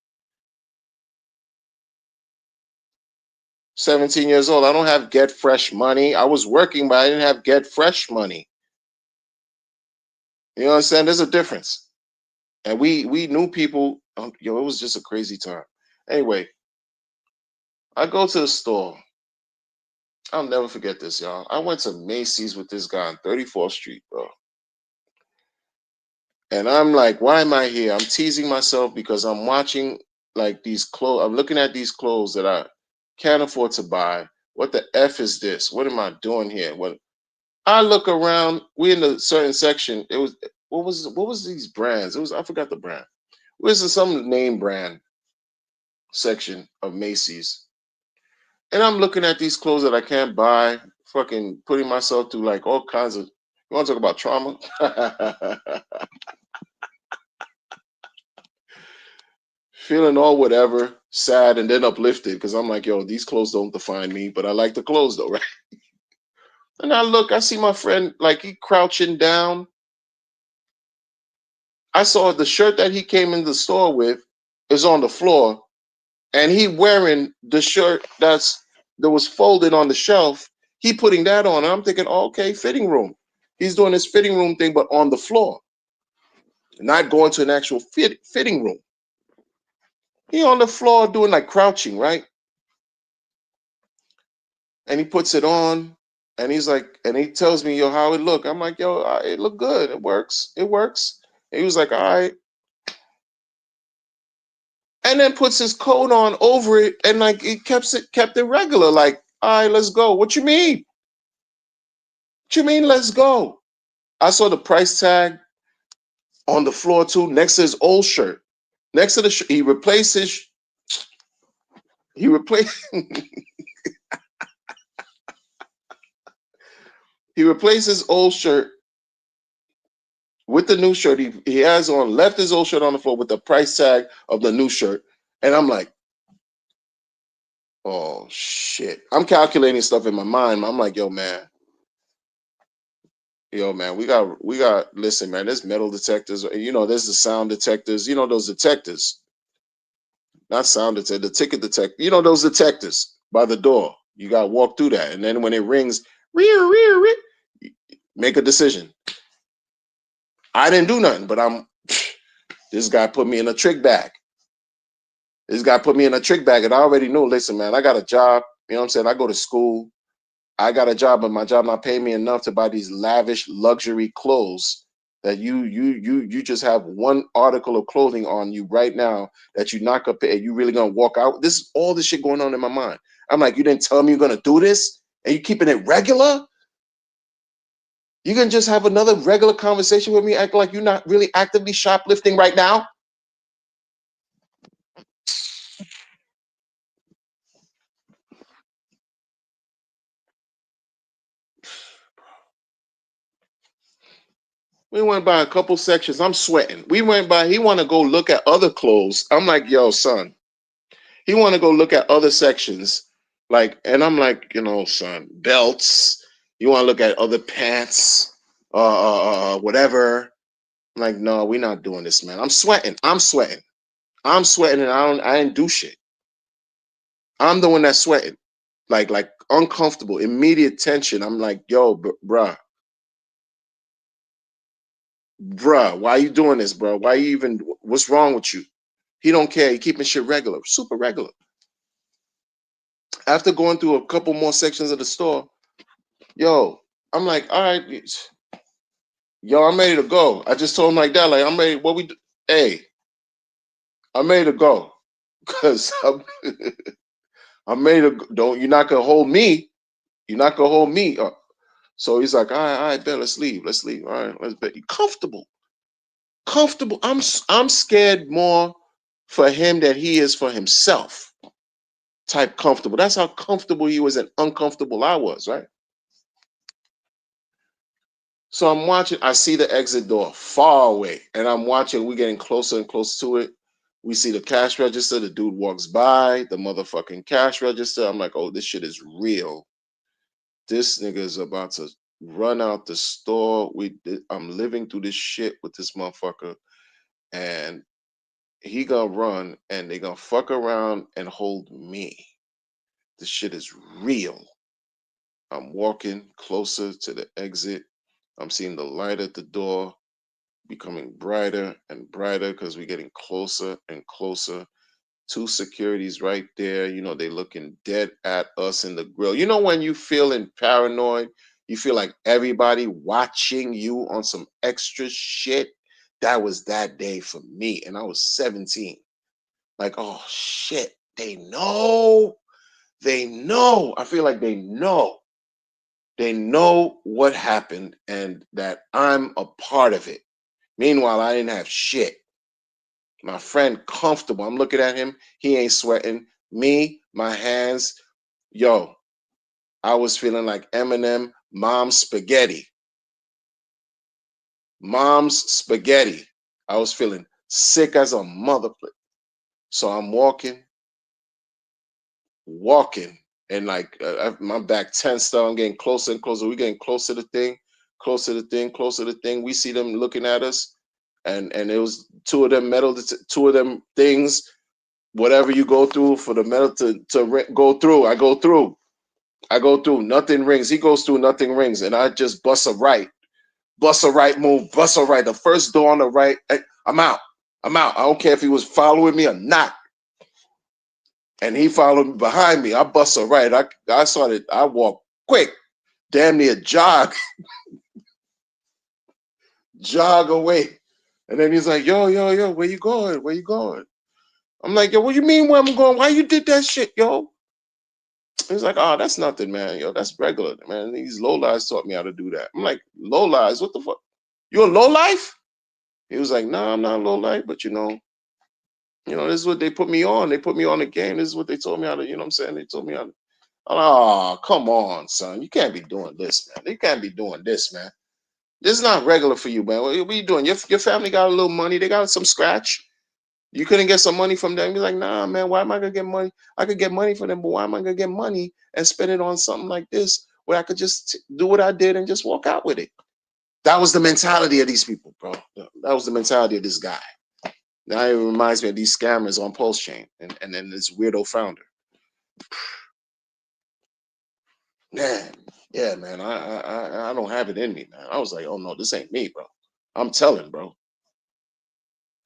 17 years old. I don't have get fresh money. I was working, but I didn't have get fresh money. You know what I'm saying? There's a difference." And we knew people. Yo, it was just a crazy time. Anyway, I go to the store. I'll never forget this, y'all. I went to Macy's with this guy on 34th Street, bro. And I'm like, why am I here? I'm teasing myself because I'm watching like these clothes. I'm looking at these clothes that I can't afford to buy. What the F is this? What am I doing here? When I look around, we in a certain section. It was what was these brands? It was, I forgot the brand. It was some name brand section of Macy's. And I'm looking at these clothes that I can't buy, fucking putting myself through like all kinds of, you want to talk about trauma? Feeling all whatever, sad, and then uplifted because I'm like, yo, these clothes don't define me, but I like the clothes though, right? And I look, I see my friend, like he crouching down. I saw the shirt that he came in the store with is on the floor, and he wearing the shirt that was folded on the shelf. He putting that on. And I'm thinking, oh, okay, fitting room. He's doing his fitting room thing, but on the floor, not going to an actual fitting room. He on the floor doing like crouching, right? And he puts it on, and he's like, and he tells me, yo, how it look. I'm like, yo, it look good. It works. It works. And he was like, all right. And then puts his coat on over it, and like he kept it regular. Like, all right, let's go. What you mean? What you mean, let's go? I saw the price tag on the floor too, next to his old shirt. Next to the he replaced his he replaced he replaced his old shirt with the new shirt he has on, left his old shirt on the floor with the price tag of the new shirt. And I'm like, oh shit. I'm calculating stuff in my mind. I'm like, yo, man, we got, listen, man, there's metal detectors, there's the sound detectors, those detectors, not sound detector, the ticket detector, those detectors by the door. You got to walk through that. And then when it rings, make a decision. I didn't do nothing, but this guy put me in a trick bag. This guy put me in a trick bag, and I already knew, listen, man, I got a job. You know what I'm saying? I go to school. I got a job, but my job not paying me enough to buy these lavish luxury clothes that you just have one article of clothing on you right now that you're not gonna pay. You really gonna walk out? This is all this shit going on in my mind. I'm like, you didn't tell me you're gonna do this, and you keeping it regular? You can just have another regular conversation with me, act like you're not really actively shoplifting right now? We went by a couple sections. I'm sweating. We went by, he want to go look at other clothes. I'm like, yo, son. He want to go look at other sections. Like, and I'm like, son, belts. You want to look at other pants, whatever. I'm like, no, we're not doing this, man. I'm sweating. And I didn't do shit. I'm the one that's sweating. Like uncomfortable, immediate tension. I'm like, yo, bruh, why are you doing this, bro? Why you even, what's wrong with you? He don't care. He keeping shit regular, super regular. After going through a couple more sections of the store, yo, I'm like, all right, yo, I'm ready to go. I just told him like that, like, I'm ready. What we do? Hey, I'm ready to go. Cause I'm ready to don't, you're not gonna hold me. You're not gonna hold me. So he's like, all right, bet, let's leave. Let's leave. All right, let's bet. You comfortable. Comfortable. I'm scared more for him than he is for himself. Type comfortable. That's how comfortable he was and uncomfortable I was, right? So I'm watching. I see the exit door far away, and I'm watching. We're getting closer and closer to it. We see the cash register. The dude walks by the motherfucking cash register. I'm like, oh, this shit is real. This nigga is about to run out the store. I'm living through this shit with this motherfucker, and he gonna run, and they gonna fuck around and hold me. This shit is real. I'm walking closer to the exit. I'm seeing the light at the door becoming brighter and brighter because we're getting closer and closer. Two securities right there. You know, they looking dead at us in the grill. You know, when you feeling paranoid, you feel like everybody watching you on some extra shit. That was that day for me. And I was 17. Like, oh shit, they know. They know. I feel like they know. They know what happened and that I'm a part of it. Meanwhile, I didn't have shit. My friend comfortable. I'm looking at him. He ain't sweating. Me, my hands. Yo, I was feeling like Eminem, mom's spaghetti. Mom's spaghetti. I was feeling sick as a mother. So I'm walking, and like my back tensed up. I'm getting closer and closer. We're getting closer to the thing, closer to the thing, closer to the thing. We see them looking at us, and it was two of them metal, two of them things. Whatever you go through for the metal to go through, I go through. I go through. Nothing rings. He goes through. Nothing rings, and I just bust a right move, bust a right. The first door on the right, I'm out. I'm out. I don't care if he was following me or not. And he followed me behind me. I bust a right. I walk quick, damn near jog away. And then he's like, yo, where you going? Where you going? I'm like, yo, what you mean where I'm going? Why you did that shit, yo? He's like, oh, that's nothing, man. Yo, that's regular, man. These low lives taught me how to do that. I'm like, low lives? What the fuck? You a low life? He was like, no, I'm not low life, but you know, this is what they put me on. They put me on the game. This is what they told me how to, you know what I'm saying? They told me how to. Oh, come on, son. You can't be doing this, man. You can't be doing this, man. This is not regular for you, man. What are you doing? Your family got a little money. They got some scratch. You couldn't get some money from them. You're like, nah, man, why am I going to get money? I could get money from them, but why am I going to get money and spend it on something like this where I could just do what I did and just walk out with it? That was the mentality of these people, bro. That was the mentality of this guy. Now it reminds me of these scammers on Falsechain and then this weirdo founder. Man, yeah, man, I don't have it in me, man. I was like, oh no, this ain't me, bro. I'm telling, bro.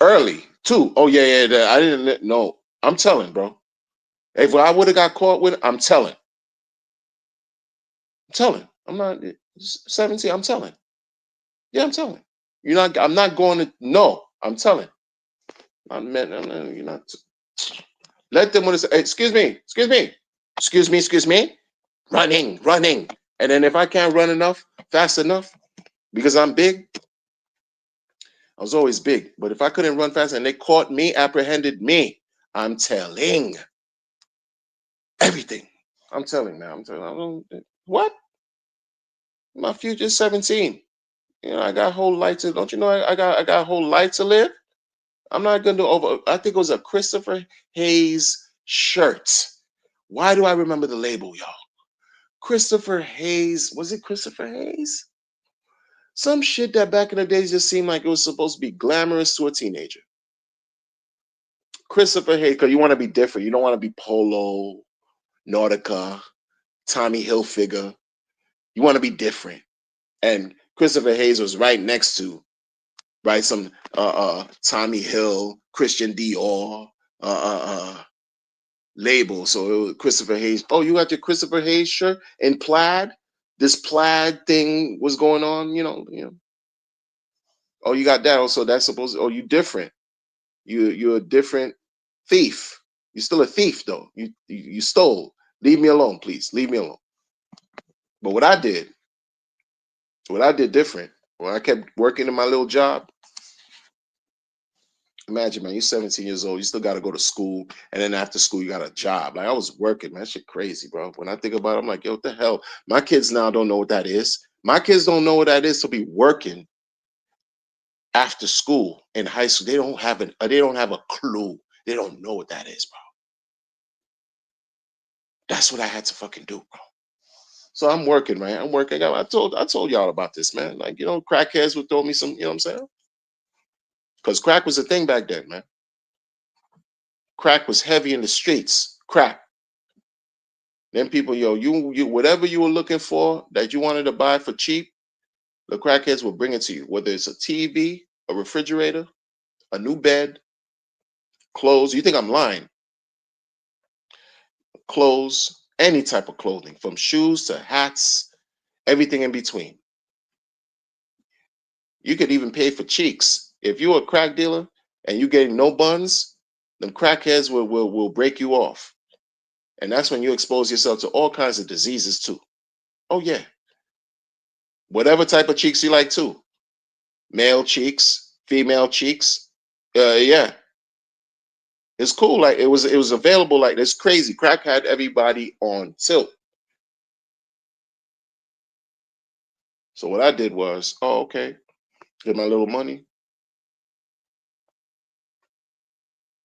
Early too. Oh yeah. I didn't know. I'm telling, bro. If I would have got caught with it, I'm telling. I'm telling. I'm not 17. I'm telling. Yeah, I'm telling. I'm not going to. No, I'm telling. You're not. Let them want to say, hey, excuse me. Running. And then if I can't run fast enough, because I'm big, I was always big. But if I couldn't run fast and they caught me, apprehended me, I'm telling everything. I'm telling, man. I'm telling. What? My future's 17. You know, I got a whole life to. Don't you know? I got a whole life to live. I'm not gonna do over. I think it was a Christopher Hayes shirt. Why do I remember the label, y'all? Christopher Hayes. Was it Christopher Hayes? Some shit that back in the days just seemed like it was supposed to be glamorous to a teenager. Christopher Hayes, because you want to be different. You don't want to be Polo, Nautica, Tommy Hilfiger. You want to be different. And Christopher Hayes was right next to, right, some Tommy Hill, Christian Dior label. So it was Christopher Hayes. Oh, you got your Christopher Hayes shirt in plaid? This plaid thing was going on, you know. Oh, you got that. Also, that's supposed. Oh, you different. You're a different thief. You're still a thief though. You stole. Leave me alone, please. Leave me alone. But what I did different. When I kept working in my little job. Imagine, man, you're 17 years old. You still got to go to school, and then after school, you got a job. Like I was working, man. That shit crazy, bro. When I think about it, I'm like, yo, what the hell? My kids now don't know what that is. My kids don't know what that is to be working after school in high school. They don't have a clue. They don't know what that is, bro. That's what I had to fucking do, bro. So I'm working, man. I'm working. I told y'all about this, man. Like, crackheads would throw me some, what I'm saying? Because crack was a thing back then, man. Crack was heavy in the streets. Crack. Then people, you whatever you were looking for that you wanted to buy for cheap, the crackheads will bring it to you. Whether it's a TV, a refrigerator, a new bed, clothes. You think I'm lying? Clothes, any type of clothing, from shoes to hats, everything in between. You could even pay for cheeks. If you're a crack dealer and you getting no buns, them crackheads will break you off. And that's when you expose yourself to all kinds of diseases too. Oh yeah. Whatever type of cheeks you like too. Male cheeks, female cheeks. Yeah. It's cool. Like it was available. Like it's crazy. Crack had everybody on tilt. So what I did was, oh, okay, get my little money.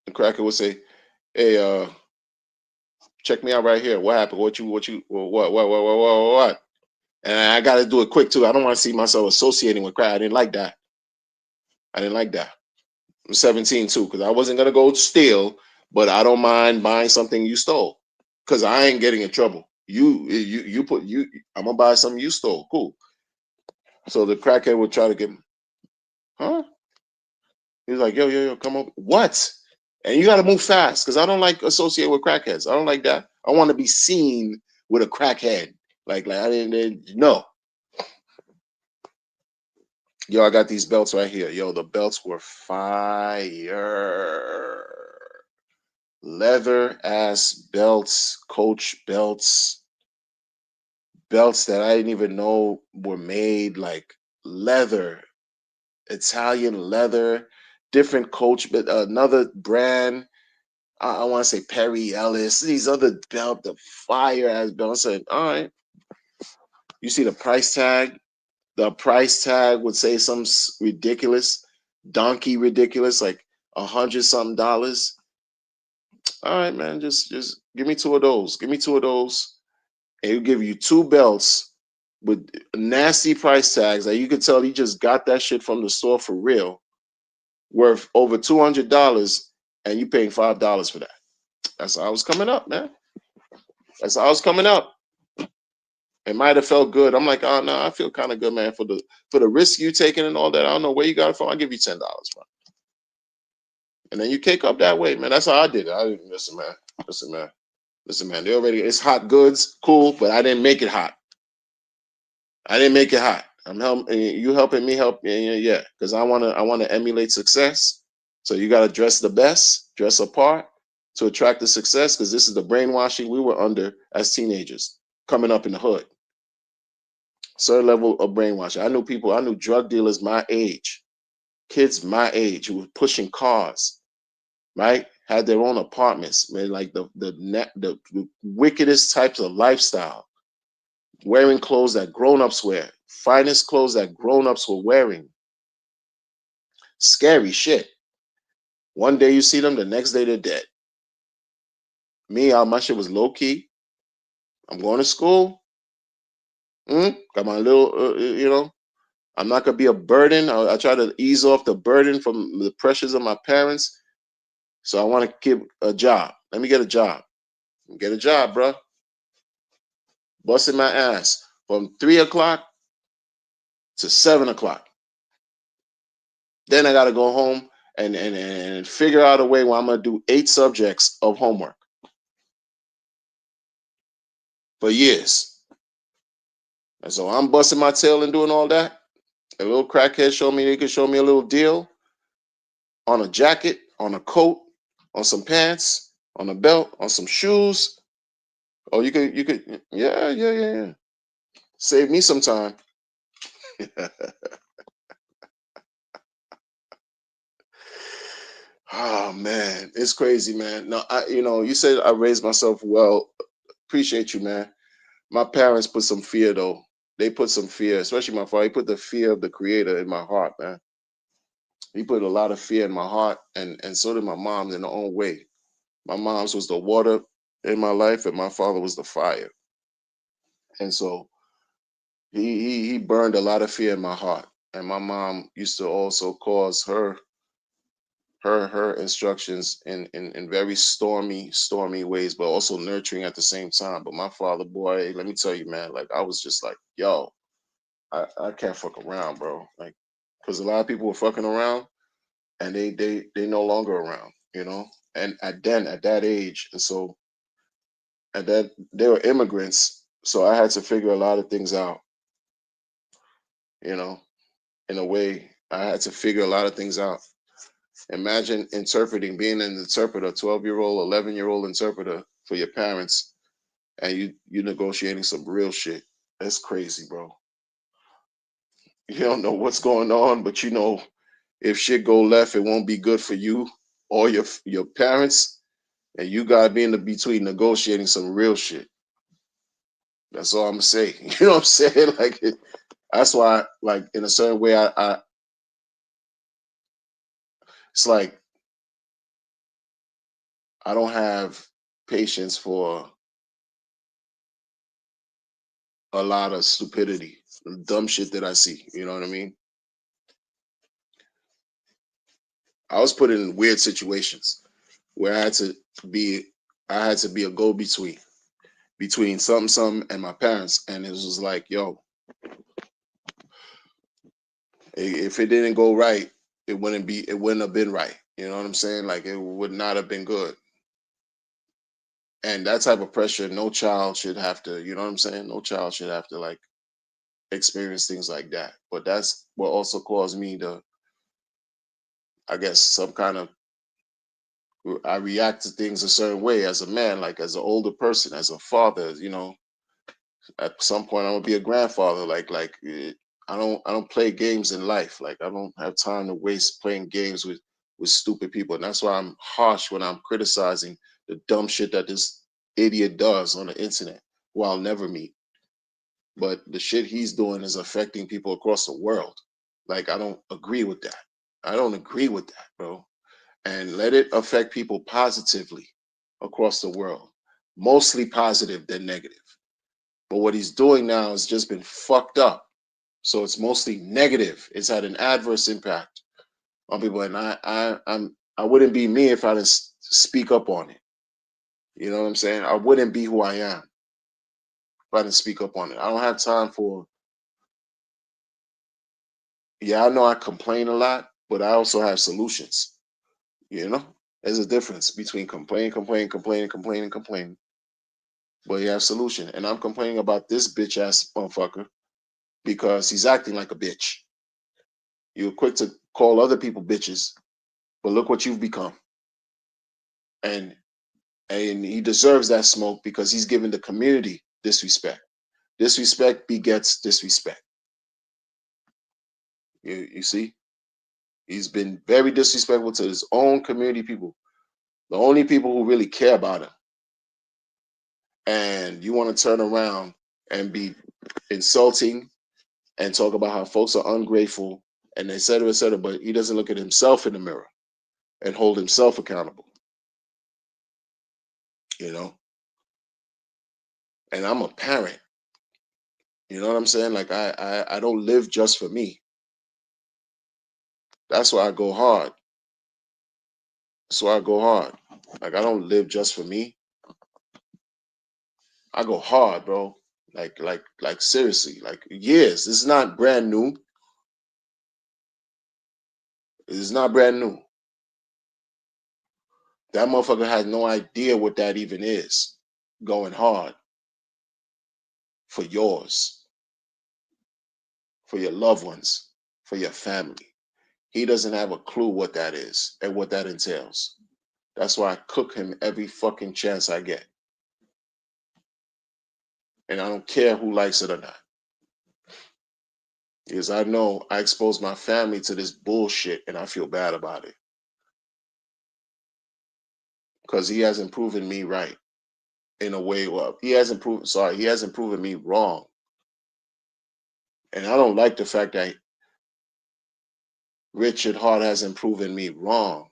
The cracker would say, hey, check me out right here. What happened? What? And I got to do it quick too. I don't want to see myself associating with crack. I didn't like that. I'm 17 too, because I wasn't gonna go steal, but I don't mind buying something you stole, because I ain't getting in trouble. I'm gonna buy something you stole. Cool. So the crackhead would try to get, huh? He's like, yo, come over. What? And you got to move fast, because I don't like associate with crackheads. I don't like that. I want to be seen with a crackhead. Like I didn't no. Yo, I got these belts right here. Yo, the belts were fire. Leather ass belts, Coach belts, belts that I didn't even know were made, like leather, Italian leather, different Coach, but another brand. I want to say Perry Ellis. These other belt, the fire ass belts. I said, all right. You see the price tag? The price tag would say some ridiculous, donkey ridiculous, like $100-something. All right, man, just give me two of those. Give me two of those, and he'll give you two belts with nasty price tags that you can tell he just got that shit from the store for real, worth over $200, and you paying $5 for that. That's how I was coming up, man. That's how I was coming up. It might have felt good. I'm like, oh no, I feel kind of good, man, for the risk you taking and all that. I don't know where you got it from. I'll give you $10, man. And then you cake up that way, man. That's how I did it. I didn't listen, man. Listen, man. It's hot goods, cool, but I didn't make it hot. I'm helping you, helping me help. Yeah, because I wanna emulate success. So you gotta dress the best, dress apart to attract the success. Because this is the brainwashing we were under as teenagers, coming up in the hood. Certain level of brainwashing. I knew drug dealers my age, kids my age who were pushing cars, right? Had their own apartments, man, like the wickedest types of lifestyle. Wearing clothes that grown-ups wear, finest clothes that grown-ups were wearing. Scary shit. One day you see them, the next day they're dead. Me, my shit was low-key. I'm going to school. Got my little, I'm not going to be a burden. I try to ease off the burden from the pressures of my parents. So I want to keep a job. Let me get a job. Get a job, bro. Busting my ass from 3 o'clock to 7 o'clock. Then I got to go home and figure out a way where I'm going to do 8 subjects of homework for years. And so I'm busting my tail and doing all that. A little crackhead showed me, they could show me a little deal on a jacket, on a coat, on some pants, on a belt, on some shoes. Oh, you could, yeah. Save me some time. Oh man, it's crazy, man. No, you said I raised myself well. Appreciate you, man. My parents put some fear though. they put some fear, especially my father. He put the fear of the Creator in my heart, man. He put a lot of fear in my heart, and so did my mom in their own way. My mom's was the water in my life, and my father was the fire. And so he burned a lot of fear in my heart. And my mom used to also cause her instructions in very stormy ways, but also nurturing at the same time. But my father, boy, let me tell you, man, like I was just like, yo, I can't fuck around, bro. Like, because a lot of people were fucking around, and they no longer around, you know. And at that age, and so at that they were immigrants, so I had to figure a lot of things out, you know. In a way, I had to figure a lot of things out. Imagine interpreting, being an interpreter, 12-year-old, 11-year-old interpreter for your parents, and you negotiating some real shit. That's crazy, bro. You don't know what's going on, but you know if shit go left, it won't be good for you or your parents, and you gotta be in the between negotiating some real shit. That's all I'm gonna say. You know what I'm saying? Like that's why, like in a certain way, I it's like I don't have patience for a lot of stupidity, dumb shit that I see. You know what I mean? I was put in weird situations where be I had to be a go between something and my parents, and it was like, yo, if it didn't go right, it wouldn't have been right. You know what I'm saying? Like it would not have been good. And that type of pressure, no child should have to. You know what I'm saying? No child should have to like experience things like that. But that's what also caused me to, I guess, some kind of I react to things a certain way as a man, like as an older person, as a father. You know, at some point I'm gonna be a grandfather. I don't play games in life. Like I don't have time to waste playing games with stupid people. And that's why I'm harsh when I'm criticizing the dumb shit that this idiot does on the internet, who I'll never meet. But the shit he's doing is affecting people across the world. Like I don't agree with that. I don't agree with that, bro. And let it affect people positively across the world, mostly positive than negative. But what he's doing now has just been fucked up. So it's mostly negative. It's had an adverse impact on people, and I wouldn't be me if I didn't speak up on it. You know what I'm saying? I wouldn't be who I am if I didn't speak up on it. I don't have time for. Yeah, I know I complain a lot, but I also have solutions. You know, there's a difference between complaining, but you have solution. And I'm complaining about this bitch ass motherfucker because he's acting like a bitch. You're quick to call other people bitches, but look what you've become. And he deserves that smoke because he's given the community disrespect. Disrespect begets disrespect. You see, he's been very disrespectful to his own community people, the only people who really care about him. And you want to turn around and be insulting and talk about how folks are ungrateful and et cetera, but he doesn't look at himself in the mirror and hold himself accountable, you know? And I'm a parent, you know what I'm saying? Like I don't live just for me. That's why I go hard. That's why I go hard. Like I don't live just for me. I go hard, bro. Like seriously, like years. This is not brand new. This is not brand new. That motherfucker has no idea what that even is. Going hard for yours, for your loved ones, for your family. He doesn't have a clue what that is and what that entails. That's why I cook him every fucking chance I get. And I don't care who likes it or not. Because I know I exposed my family to this bullshit and I feel bad about it. Because he hasn't proven me right in a way. Well, he hasn't proven me wrong. And I don't like the fact that Richard Hart hasn't proven me wrong.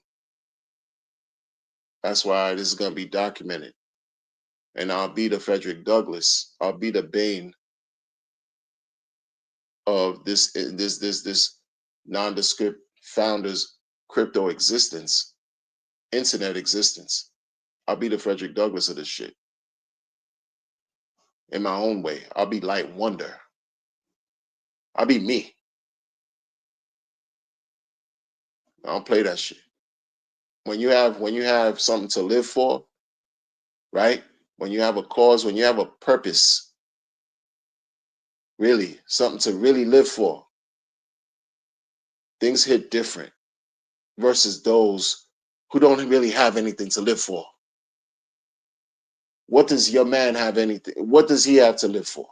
That's why this is going to be documented. And I'll be the Frederick Douglass. I'll be the bane of this nondescript founder's crypto existence, internet existence. I'll be the Frederick Douglass of this shit. In my own way. I'll be Light Wonder. I'll be me. I don't play that shit. When you have something to live for, right? When you have a cause, when you have a purpose, really, something to really live for, things hit different versus those who don't really have anything to live for. What does your man have anything? What does he have to live for?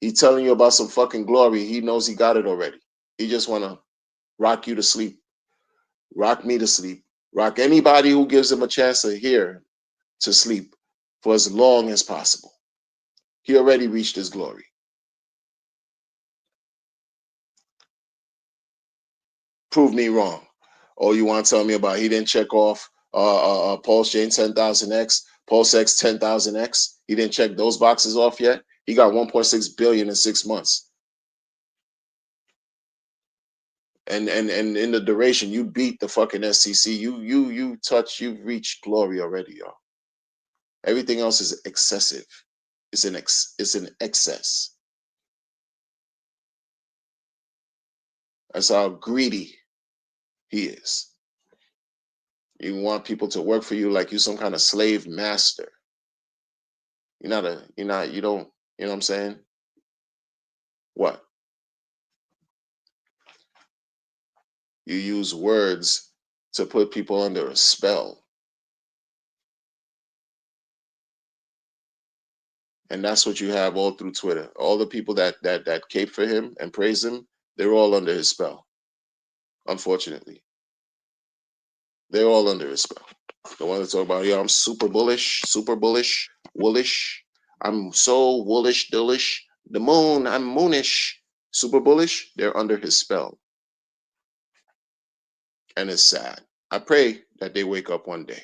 He's telling you about some fucking glory. He knows he got it already. He just want to rock you to sleep, rock me to sleep, rock anybody who gives him a chance to hear to sleep for as long as possible. He already reached his glory. Prove me wrong. Oh, you want to tell me about he didn't check off Falsechain 10,000x, Falsex 10,000x? He didn't check those boxes off yet? He got 1.6 billion in 6 months. And in the duration, you beat the fucking SEC. You've reached glory already, y'all. Everything else is excessive. It's an excess. That's how greedy he is. You want people to work for you like you some kind of slave master. You don't, you know what I'm saying? What? You use words to put people under a spell. And that's what you have all through Twitter. All the people that cape for him and praise him, they're all under his spell. Unfortunately. They're all under his spell. The one that talk about, yeah, I'm super bullish, woolish. I'm so woolish, dillish. The moon, I'm moonish, super bullish. They're under his spell. And it's sad. I pray that they wake up one day,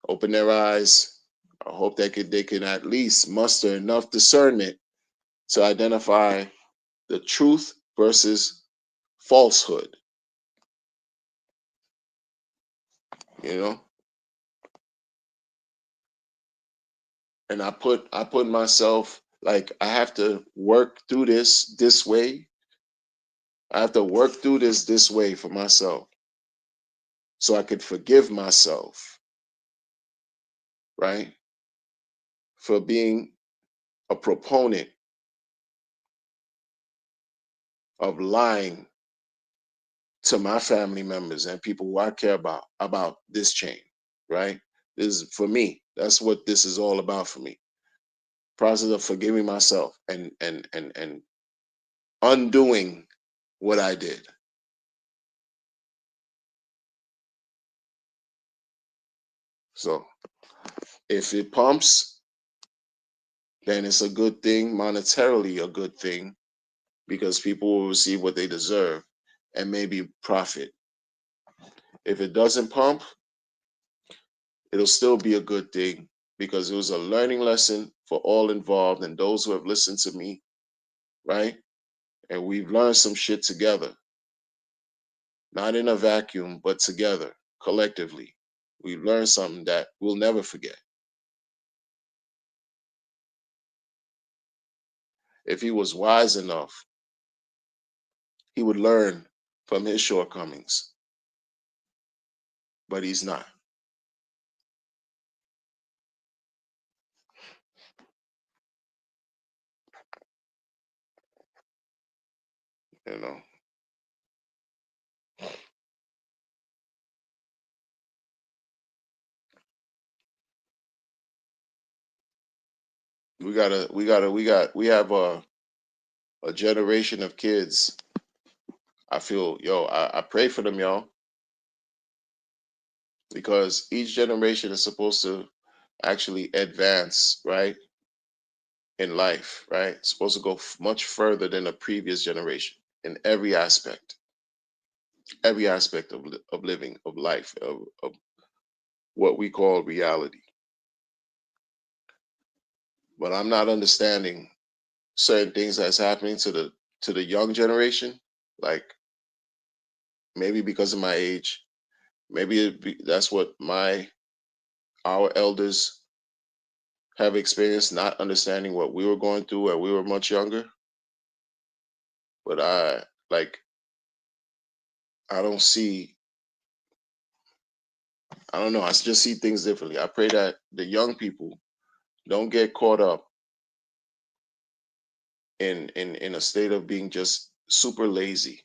open their eyes. I hope they can at least muster enough discernment to identify the truth versus falsehood. You know? And I put myself, like, I have to work through this way. I have to work through this way for myself so I could forgive myself, right? For being a proponent of lying to my family members and people who I care about this chain, right? This is for me. That's what this is all about for me. Process of forgiving myself and undoing what I did. So if it pumps, then it's a good thing, monetarily a good thing, because people will receive what they deserve and maybe profit. If it doesn't pump, it'll still be a good thing because it was a learning lesson for all involved and those who have listened to me, right? And we've learned some shit together, not in a vacuum, but together, collectively. We've learned something that we'll never forget. If he was wise enough, he would learn from his shortcomings, but he's not. You know, we have a generation of kids. I feel, I pray for them, y'all, because each generation is supposed to actually advance, right? in life, right? It's supposed to go much further than the previous generation in every aspect of living, of life, of what we call reality. But I'm not understanding certain things that's happening to the young generation. Like maybe because of my age, maybe that's what our elders have experienced, not understanding what we were going through when we were much younger. But I don't see, I don't know. I just see things differently. I pray that the young people don't get caught up in a state of being just super lazy,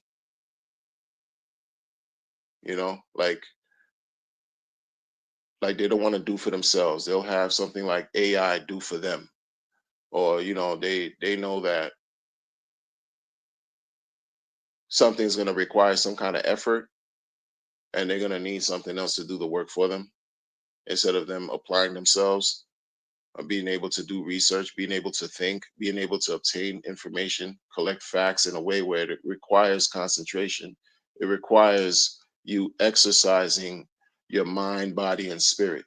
you know, like they don't want to do for themselves. They'll have something like AI do for them, or they know that something's going to require some kind of effort, and they're going to need something else to do the work for them instead of them applying themselves, being able to do research, being able to think, being able to obtain information, collect facts in a way where it requires concentration. It requires you exercising your mind, body, and spirit.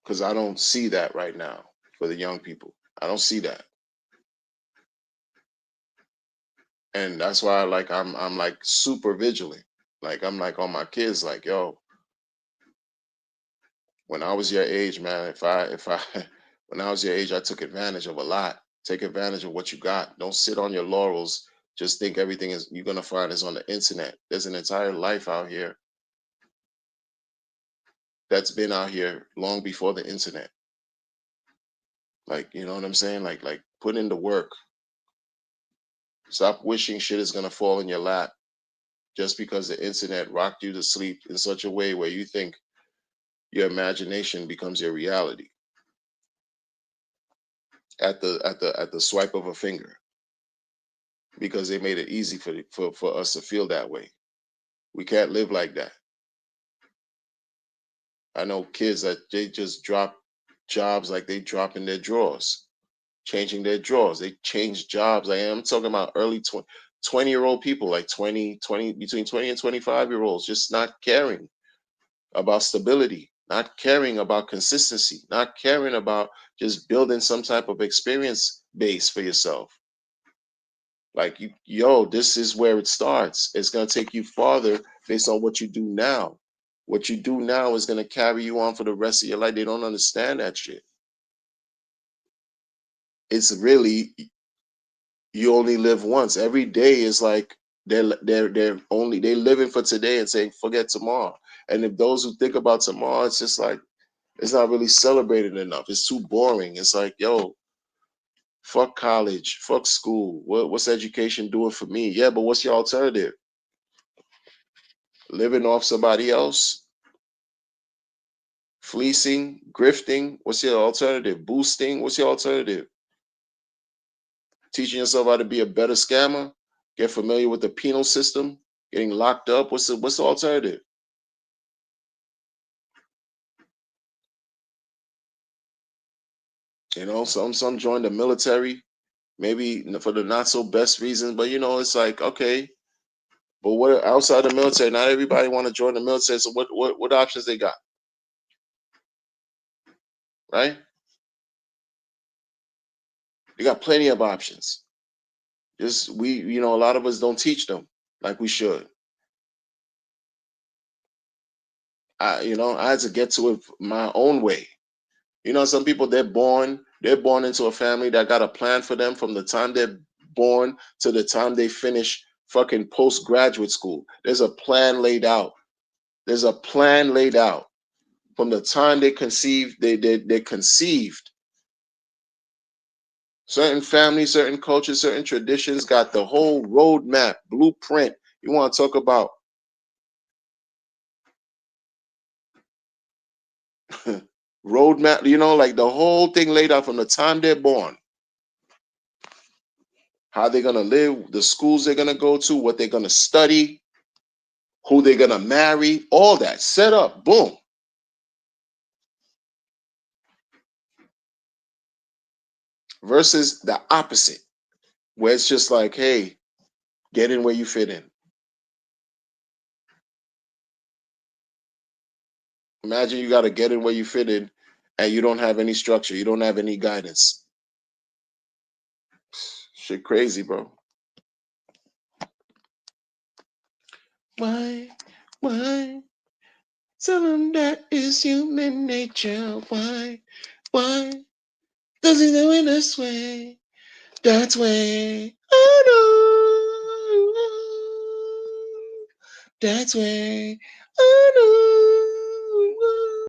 Because I don't see that right now for the young people. I don't see that. And that's why I'm like super vigilant. Like I'm like on my kids, like, yo, when I was your age, man, if I when I was your age, I took advantage of a lot. Take advantage of what you got. Don't sit on your laurels. Just think everything is you're gonna find is on the internet. There's an entire life out here that's been out here long before the internet. Like, you know what I'm saying? Like put in the work. Stop wishing shit is gonna fall in your lap just because the internet rocked you to sleep in such a way where you think your imagination becomes your reality at the swipe of a finger, because they made it easy for us to feel that way. We can't live like that. I know kids that they just drop jobs like they drop in their drawers, changing their drawers. They change jobs. Like I'm talking about early 20-year-old people, like 20 between 20 and 25-year-olds, just not caring about stability, not caring about consistency, not caring about just building some type of experience base for yourself. Like yo, this is where it starts. It's gonna take you farther based on what you do now. What you do now is gonna carry you on for the rest of your life. They don't understand that shit. It's really you only live once. Every day is like they're living for today and saying forget tomorrow. And if those who think about tomorrow, it's just like it's not really celebrated enough. It's too boring. It's like, yo, fuck college, fuck school. What's education doing for me? Yeah, but what's your alternative? Living off somebody else, fleecing, grifting. What's your alternative? Boosting. What's your alternative? Teaching yourself how to be a better scammer. Get familiar with the penal system. Getting locked up. What's the alternative? You know, some join the military, maybe for the not so best reasons, but it's like okay, but what outside the military? Not everybody want to join the military. So what options they got, right? They got plenty of options. Just a lot of us don't teach them like we should. I had to get to it my own way. Some people they're born into a family that got a plan for them from the time they're born to the time they finish fucking postgraduate school. There's a plan laid out. There's a plan laid out from the time they conceived. They're conceived. Certain families, certain cultures, certain traditions got the whole roadmap, blueprint. You want to talk about roadmap, like the whole thing laid out from the time they're born. How they're going to live, the schools they're going to go to, what they're going to study, who they're going to marry, all that set up, boom. versus the opposite, where it's just like, hey, get in where you fit in. Imagine you got to get in where you fit in and you don't have any structure, you don't have any guidance. Shit crazy, bro. Why? Tell them that is human nature. Why does he do it this way? That way. Oh no. That way. Oh no.